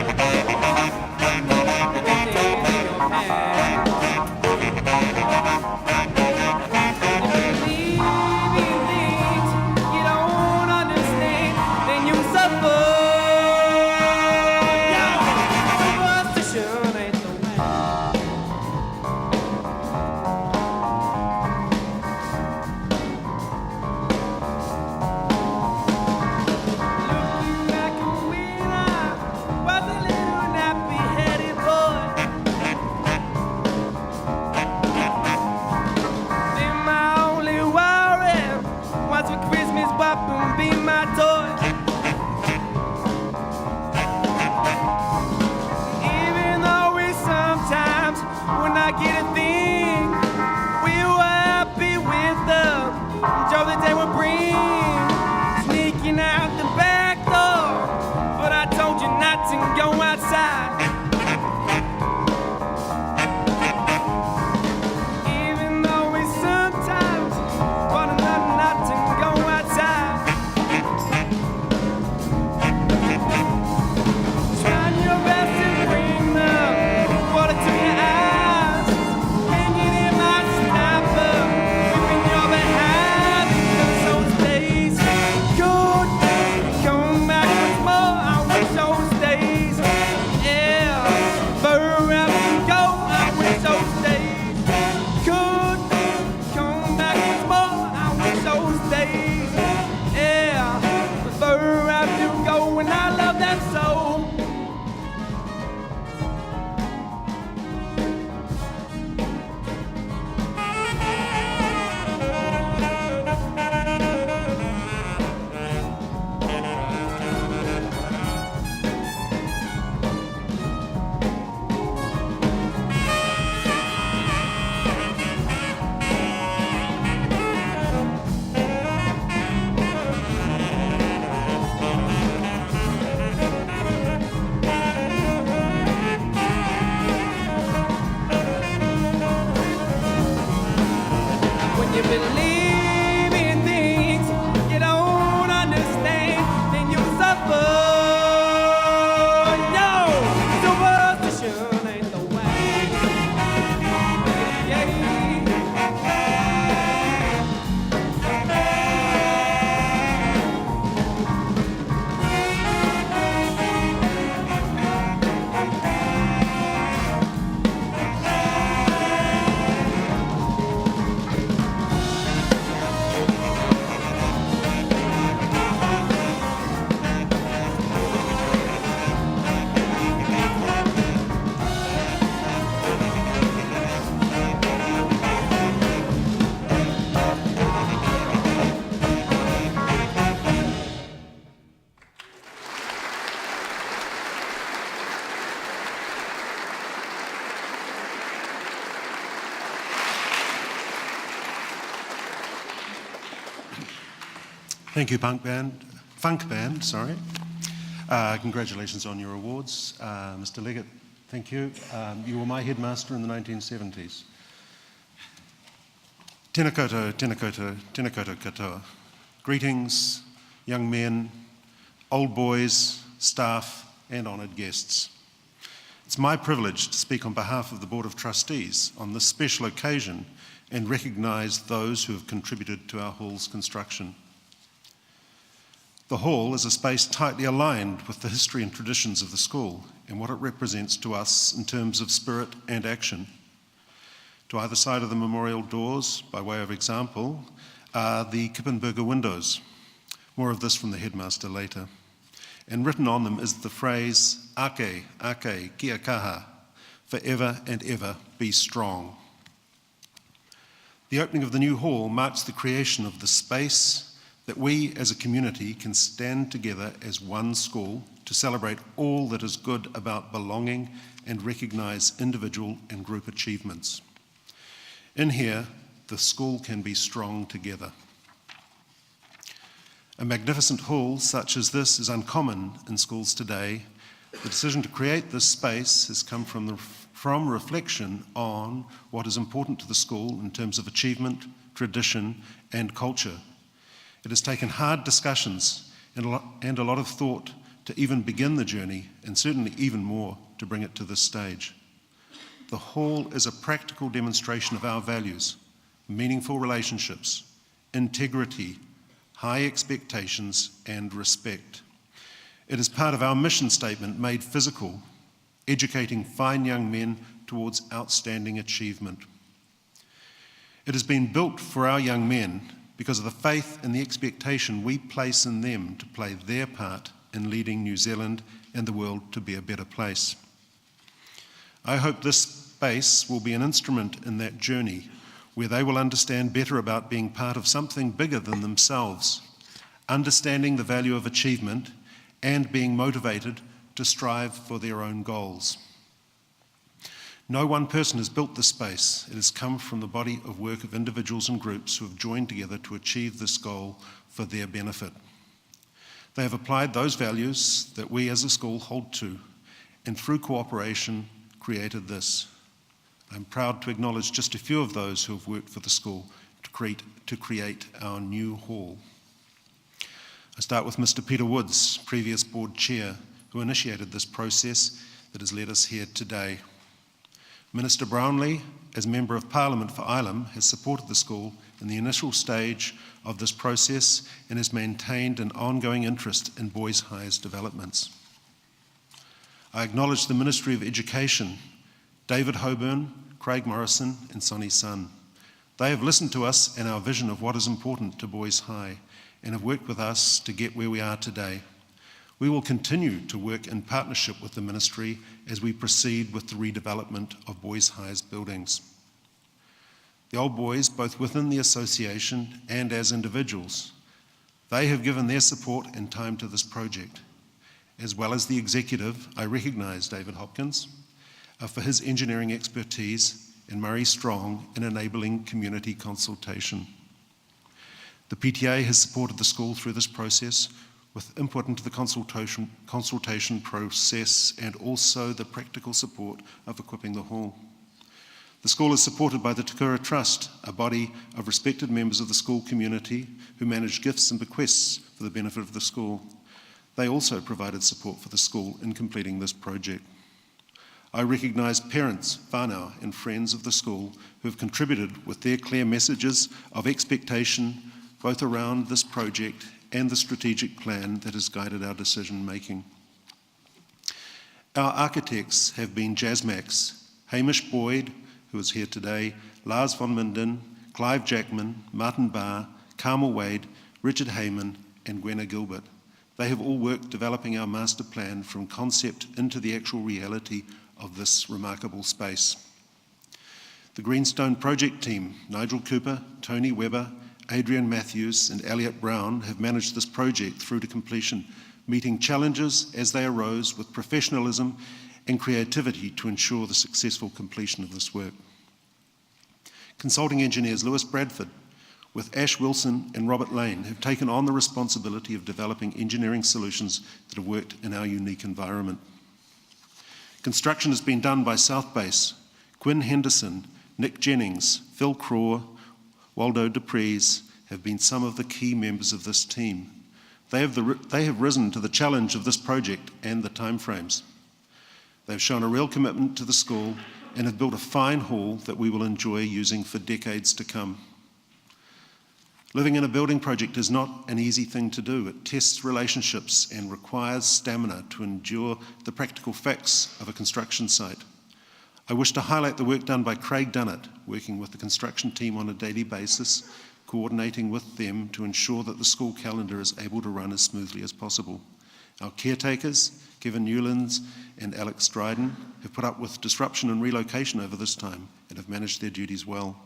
everything in your past. You believe in things you don't understand, then you suffer. Superstition ain't the way. Looking like a winner was a little nappy-headed boy. Then my only worry was for Christmas what would be my toy. Even though we sometimes would not get a thing, we were happy with the joy that they would bring. Sneaking out the back door, but I told you not to go outside. Even though we sometimes wanted not to go outside. Trying your best to bring the water to your eyes. Hanging in my snapper, whipping your behind. Because those days could come back once more. I wish those days ever and go. I wish those days could come back once more. I wish those days ever and go. And I love them so. When you believe in things you don't understand, then you suffer. No, superstition ain't the way. Yeah. Thank you, Funk Band, sorry. Congratulations on your awards. Mr. Leggett, thank you. You were my headmaster in the 1970s. Tēnā koutou, tēnā koutou, tēnā koutou katoa. Greetings, young men, old boys, staff, and honoured guests. It's my privilege to speak on behalf of the Board of Trustees on this special occasion and recognise those who have contributed to our hall's construction. The hall is a space tightly aligned with the history and traditions of the school and what it represents to us in terms of spirit and action. To either side of the memorial doors, by way of example, are the Kippenberger windows. More of this from the headmaster later. And written on them is the phrase, ake, ake, kia kaha, forever and ever be strong. The opening of the new hall marks the creation of the space that we as a community can stand together as one school to celebrate all that is good about belonging and recognise individual and group achievements. In here, the school can be strong together. A magnificent hall such as this is uncommon in schools today. The decision to create this space has come from reflection on what is important to the school in terms of achievement, tradition, and culture. It has taken hard discussions and a lot of thought to even begin the journey, and certainly even more to bring it to this stage. The hall is a practical demonstration of our values, meaningful relationships, integrity, high expectations, and respect. It is part of our mission statement made physical, educating fine young men towards outstanding achievement. It has been built for our young men because of the faith and the expectation we place in them to play their part in leading New Zealand and the world to be a better place. I hope this space will be an instrument in that journey where they will understand better about being part of something bigger than themselves, understanding the value of achievement and being motivated to strive for their own goals. No one person has built this space. It has come from the body of work of individuals and groups who have joined together to achieve this goal for their benefit. They have applied those values that we as a school hold to, and through cooperation created this. I'm proud to acknowledge just a few of those who have worked for the school to create our new hall. I start with Mr. Peter Woods, previous board chair, who initiated this process that has led us here today. Minister Brownlee, as Member of Parliament for Ilam, has supported the school in the initial stage of this process and has maintained an ongoing interest in Boys High's developments. I acknowledge the Ministry of Education, David Hoburn, Craig Morrison and Sonny Sun. They have listened to us and our vision of what is important to Boys High and have worked with us to get where we are today. We will continue to work in partnership with the Ministry as we proceed with the redevelopment of Boys High's buildings. The old boys, both within the association and as individuals, they have given their support and time to this project. As well as the executive, I recognise David Hopkins for his engineering expertise and Murray Strong in enabling community consultation. The PTA has supported the school through this process with input into the consultation process and also the practical support of equipping the hall. The school is supported by the Te Kura Trust, a body of respected members of the school community who manage gifts and bequests for the benefit of the school. They also provided support for the school in completing this project. I recognise parents, whānau and friends of the school who have contributed with their clear messages of expectation both around this project and the strategic plan that has guided our decision making. Our architects have been Jasmax, Hamish Boyd, who is here today, Lars von Minden, Clive Jackman, Martin Barr, Carmel Wade, Richard Heyman and Gwenna Gilbert. They have all worked developing our master plan from concept into the actual reality of this remarkable space. The Greenstone project team, Nigel Cooper, Tony Webber, Adrian Matthews and Elliot Brown have managed this project through to completion, meeting challenges as they arose with professionalism and creativity to ensure the successful completion of this work. Consulting engineers Lewis Bradford, with Ash Wilson and Robert Lane, have taken on the responsibility of developing engineering solutions that have worked in our unique environment. Construction has been done by South Base, Quinn Henderson, Nick Jennings, Phil Craw, Waldo Dupres have been some of the key members of this team. They have risen to the challenge of this project and the timeframes. They've shown a real commitment to the school and have built a fine hall that we will enjoy using for decades to come. Living in a building project is not an easy thing to do. It tests relationships and requires stamina to endure the practical facts of a construction site. I wish to highlight the work done by Craig Dunnett, working with the construction team on a daily basis, coordinating with them to ensure that the school calendar is able to run as smoothly as possible. Our caretakers, Kevin Newlands and Alex Dryden, have put up with disruption and relocation over this time and have managed their duties well.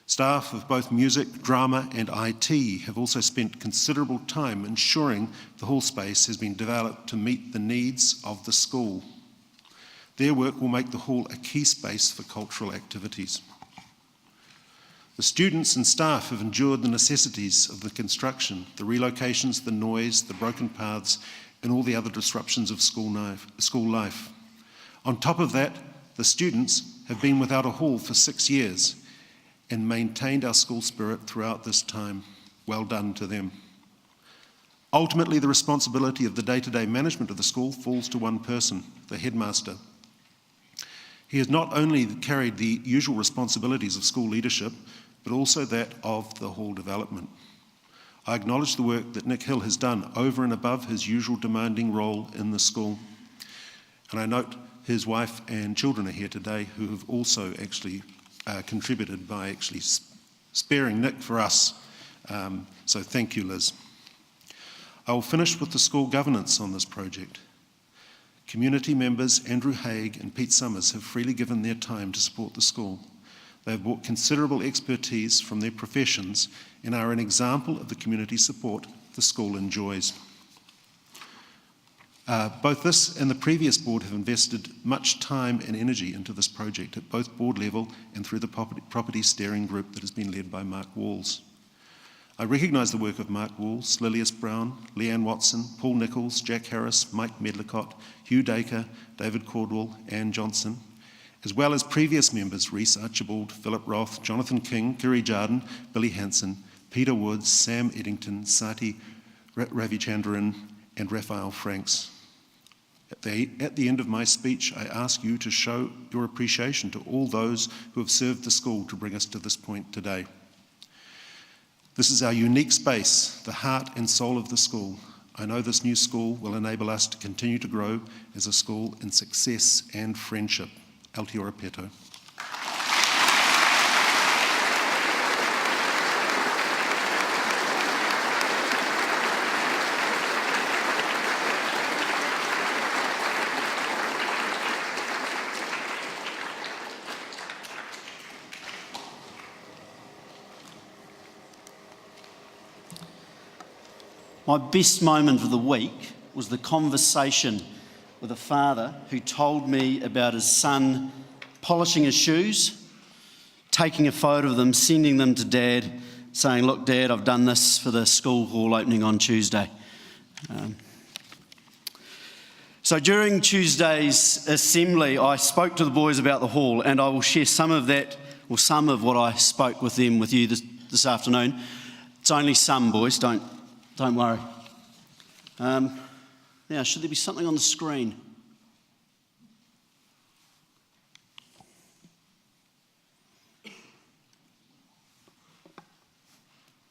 Staff of both music, drama and IT have also spent considerable time ensuring the hall space has been developed to meet the needs of the school. Their work will make the hall a key space for cultural activities. The students and staff have endured the necessities of the construction, the relocations, the noise, the broken paths, and all the other disruptions of school life. On top of that, the students have been without a hall for 6 years and maintained our school spirit throughout this time. Well done to them. Ultimately, the responsibility of the day-to-day management of the school falls to one person, the headmaster. He has not only carried the usual responsibilities of school leadership, but also that of the hall development. I acknowledge the work that Nick Hill has done over and above his usual demanding role in the school. And I note his wife and children are here today who have also actually contributed by actually sparing Nick for us. So thank you, Liz. I will finish with the school governance on this project. Community members Andrew Haig and Pete Summers have freely given their time to support the school. They have brought considerable expertise from their professions and are an example of the community support the school enjoys. Both this and the previous board have invested much time and energy into this project at both board level and through the property steering group that has been led by Mark Walls. I recognise the work of Mark Walls, Lilias Brown, Leanne Watson, Paul Nichols, Jack Harris, Mike Medlicott, Hugh Dacre, David Cordwell, Anne Johnson, as well as previous members Rhys Archibald, Philip Roth, Jonathan King, Kiri Jardin, Billy Hanson, Peter Woods, Sam Eddington, Sati Ravichandran and Raphael Franks. At the end of my speech, I ask you to show your appreciation to all those who have served the school to bring us to this point today. This is our unique space, the heart and soul of the school. I know this new school will enable us to continue to grow as a school in success and friendship. Aotearoa Peto. My best moment of the week was the conversation with a father who told me about his son polishing his shoes, taking a photo of them, sending them to Dad, saying, "Look, Dad, I've done this for the school hall opening on Tuesday." So during Tuesday's assembly, I spoke to the boys about the hall, and I will share some of that, or some of what I spoke with them with you this afternoon. It's only some, boys, don't worry. Now, should there be something on the screen?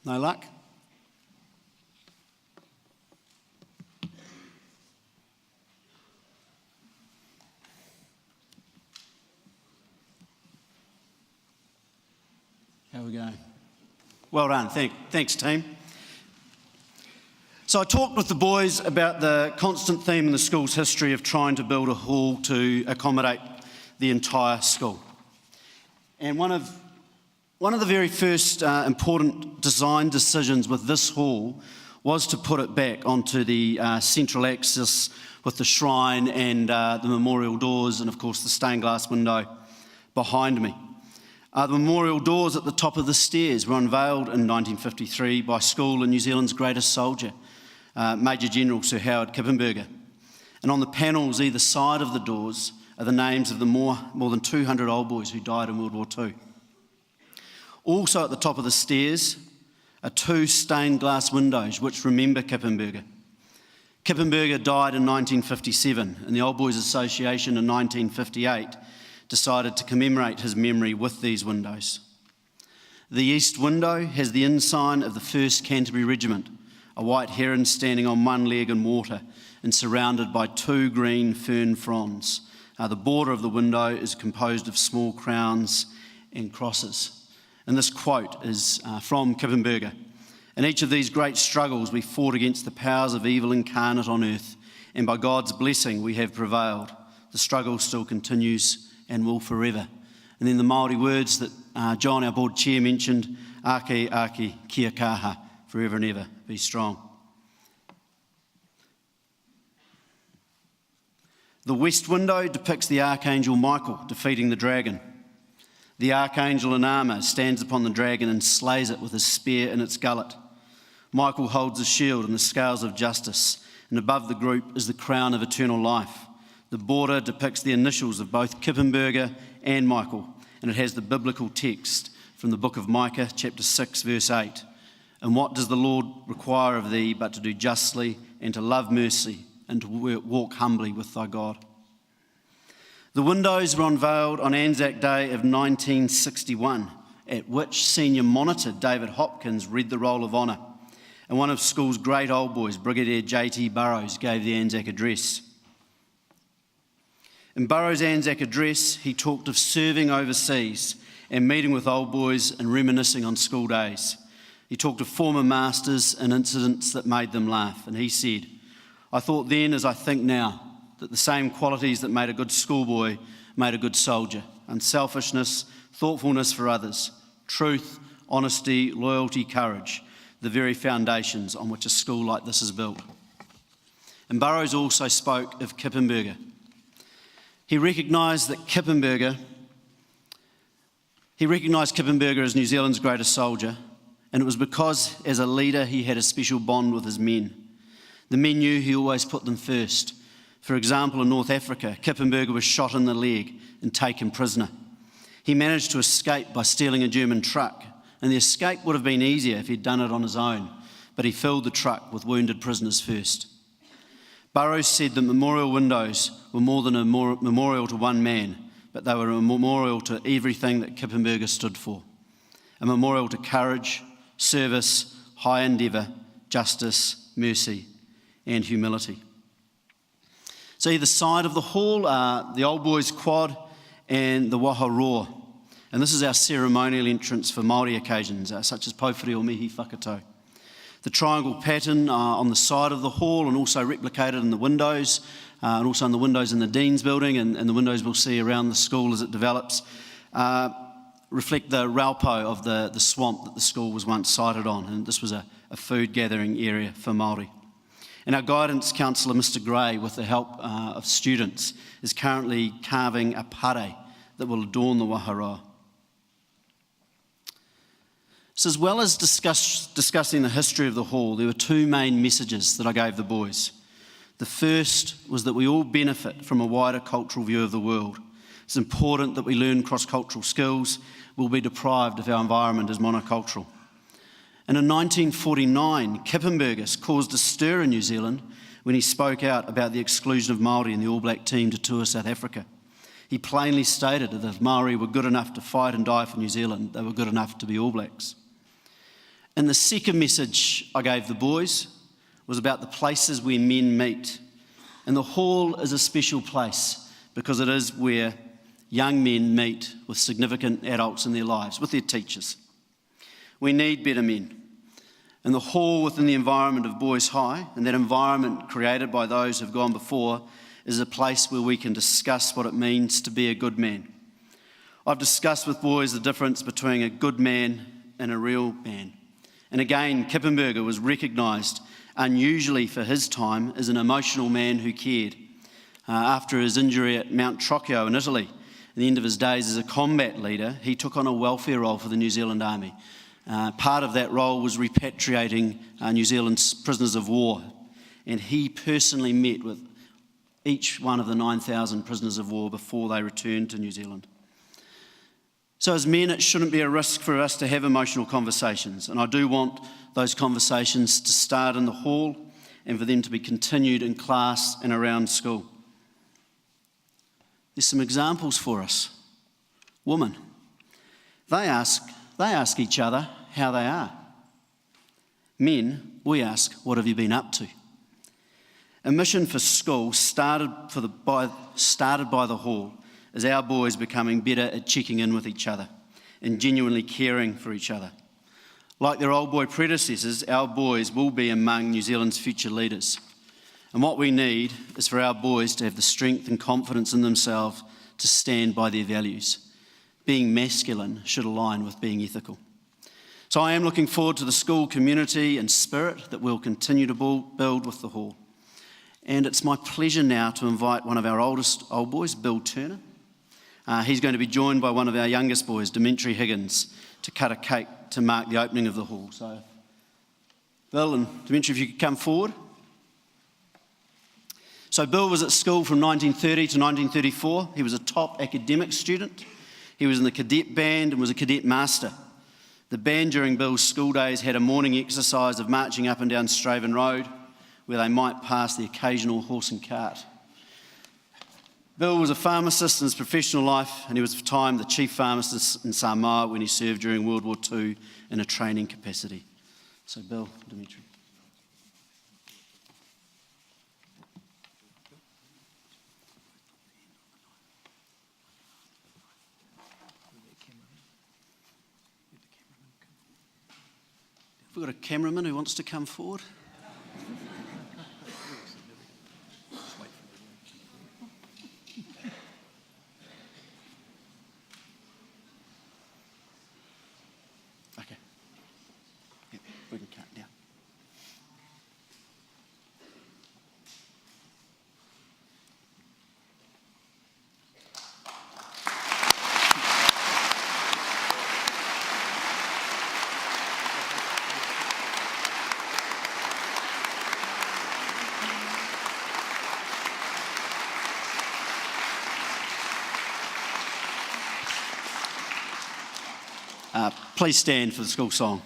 No luck? How are we going? Well done, thanks team. So I talked with the boys about the constant theme in the school's history of trying to build a hall to accommodate the entire school. And one of the very first important design decisions with this hall was to put it back onto the central axis with the shrine and the memorial doors and of course the stained glass window behind me. The memorial doors at the top of the stairs were unveiled in 1953 by school and New Zealand's greatest soldier, Major General Sir Howard Kippenberger. And on the panels either side of the doors are the names of the more than 200 old boys who died in World War II. Also at the top of the stairs are two stained glass windows which remember Kippenberger. Kippenberger died in 1957 and the Old Boys Association in 1958 decided to commemorate his memory with these windows. The east window has the ensign of the 1st Canterbury Regiment, a white heron standing on one leg in water and surrounded by 2 green fern fronds. The border of the window is composed of small crowns and crosses. And this quote is from Kippenberger. In each of these great struggles, we fought against the powers of evil incarnate on earth, and by God's blessing, we have prevailed. The struggle still continues and will forever. And then the Māori words that John, our board chair, mentioned, ake, ake, kia kaha, forever and ever, be strong. The west window depicts the Archangel Michael defeating the dragon. The Archangel in armour stands upon the dragon and slays it with his spear in its gullet. Michael holds a shield and the scales of justice, and above the group is the crown of eternal life. The border depicts the initials of both Kippenberger and Michael, and it has the biblical text from the book of Micah, chapter 6, verse 8. And what does the Lord require of thee but to do justly and to love mercy and to walk humbly with thy God? The windows were unveiled on Anzac Day of 1961, at which senior monitor David Hopkins read the roll of honour, and one of school's great old boys, Brigadier J.T. Burrows, gave the Anzac address. In Burrows' Anzac address, he talked of serving overseas and meeting with old boys and reminiscing on school days. He talked of former masters and incidents that made them laugh, and he said, "I thought then as I think now, that the same qualities that made a good schoolboy made a good soldier: unselfishness, thoughtfulness for others, truth, honesty, loyalty, courage, the very foundations on which a school like this is built." And Burrows also spoke of Kippenberger. He recognised Kippenberger as New Zealand's greatest soldier, and it was because as a leader he had a special bond with his men. The men knew he always put them first. For example, in North Africa, Kippenberger was shot in the leg and taken prisoner. He managed to escape by stealing a German truck, and the escape would have been easier if he'd done it on his own, but he filled the truck with wounded prisoners first. Burrows said that memorial windows were more than a memorial to one man, but they were a memorial to everything that Kippenberger stood for. A memorial to courage, service, high endeavour, justice, mercy, and humility. So either side of the hall are the Old Boys Quad and the Waha Roar. And this is our ceremonial entrance for Māori occasions, such as Paupiri o Mihi Whakatau. The triangle pattern on the side of the hall and also replicated in the windows, and also in the windows in the Dean's building and the windows we'll see around the school as it develops, reflect the raupo of the swamp that the school was once sited on. And this was a food gathering area for Māori. And our guidance counsellor, Mr. Gray, with the help of students, is currently carving a pare that will adorn the Waharoa. So as well as discussing the history of the hall, there were 2 main messages that I gave the boys. The first was that we all benefit from a wider cultural view of the world. It's important that we learn cross-cultural skills. We'll be deprived if our environment is monocultural. And in 1949, Kippenberger caused a stir in New Zealand when he spoke out about the exclusion of Māori in the All Black team to tour South Africa. He plainly stated that if Māori were good enough to fight and die for New Zealand, they were good enough to be All Blacks. And the second message I gave the boys was about the places where men meet. And the hall is a special place because it is where young men meet with significant adults in their lives, with their teachers. We need better men. And the hall within the environment of Boys High, and that environment created by those who have gone before, is a place where we can discuss what it means to be a good man. I've discussed with boys the difference between a good man and a real man. And again, Kippenberger was recognised, unusually for his time, as an emotional man who cared. After his injury at Mount Trocchio in Italy, at the end of his days as a combat leader, he took on a welfare role for the New Zealand Army. Part of that role was repatriating New Zealand's prisoners of war, and he personally met with each one of the 9,000 prisoners of war before they returned to New Zealand. So as men, it shouldn't be a risk for us to have emotional conversations, and I do want those conversations to start in the hall and for them to be continued in class and around school. There's some examples for us. Women. They they ask each other how they are. Men, we ask, what have you been up to? A mission for school started by the hall is our boys becoming better at checking in with each other and genuinely caring for each other. Like their old boy predecessors, our boys will be among New Zealand's future leaders. And what we need is for our boys to have the strength and confidence in themselves to stand by their values. Being masculine should align with being ethical. So I am looking forward to the school community and spirit that we'll continue to build with the hall. And it's my pleasure now to invite one of our oldest old boys, Bill Turner. He's going to be joined by one of our youngest boys, Dimitri Higgins, to cut a cake to mark the opening of the hall. So, Bill and Dimitri, if you could come forward. So Bill was at school from 1930 to 1934. He was a top academic student. He was in the cadet band and was a cadet master. The band during Bill's school days had a morning exercise of marching up and down Straven Road, where they might pass the occasional horse and cart. Bill was a pharmacist in his professional life, and he was at the time the chief pharmacist in Samoa when he served during World War II in a training capacity. So Bill, Dimitri. Have we got a cameraman who wants to come forward? Okay. Yep, we can cut now. Please stand for the school song.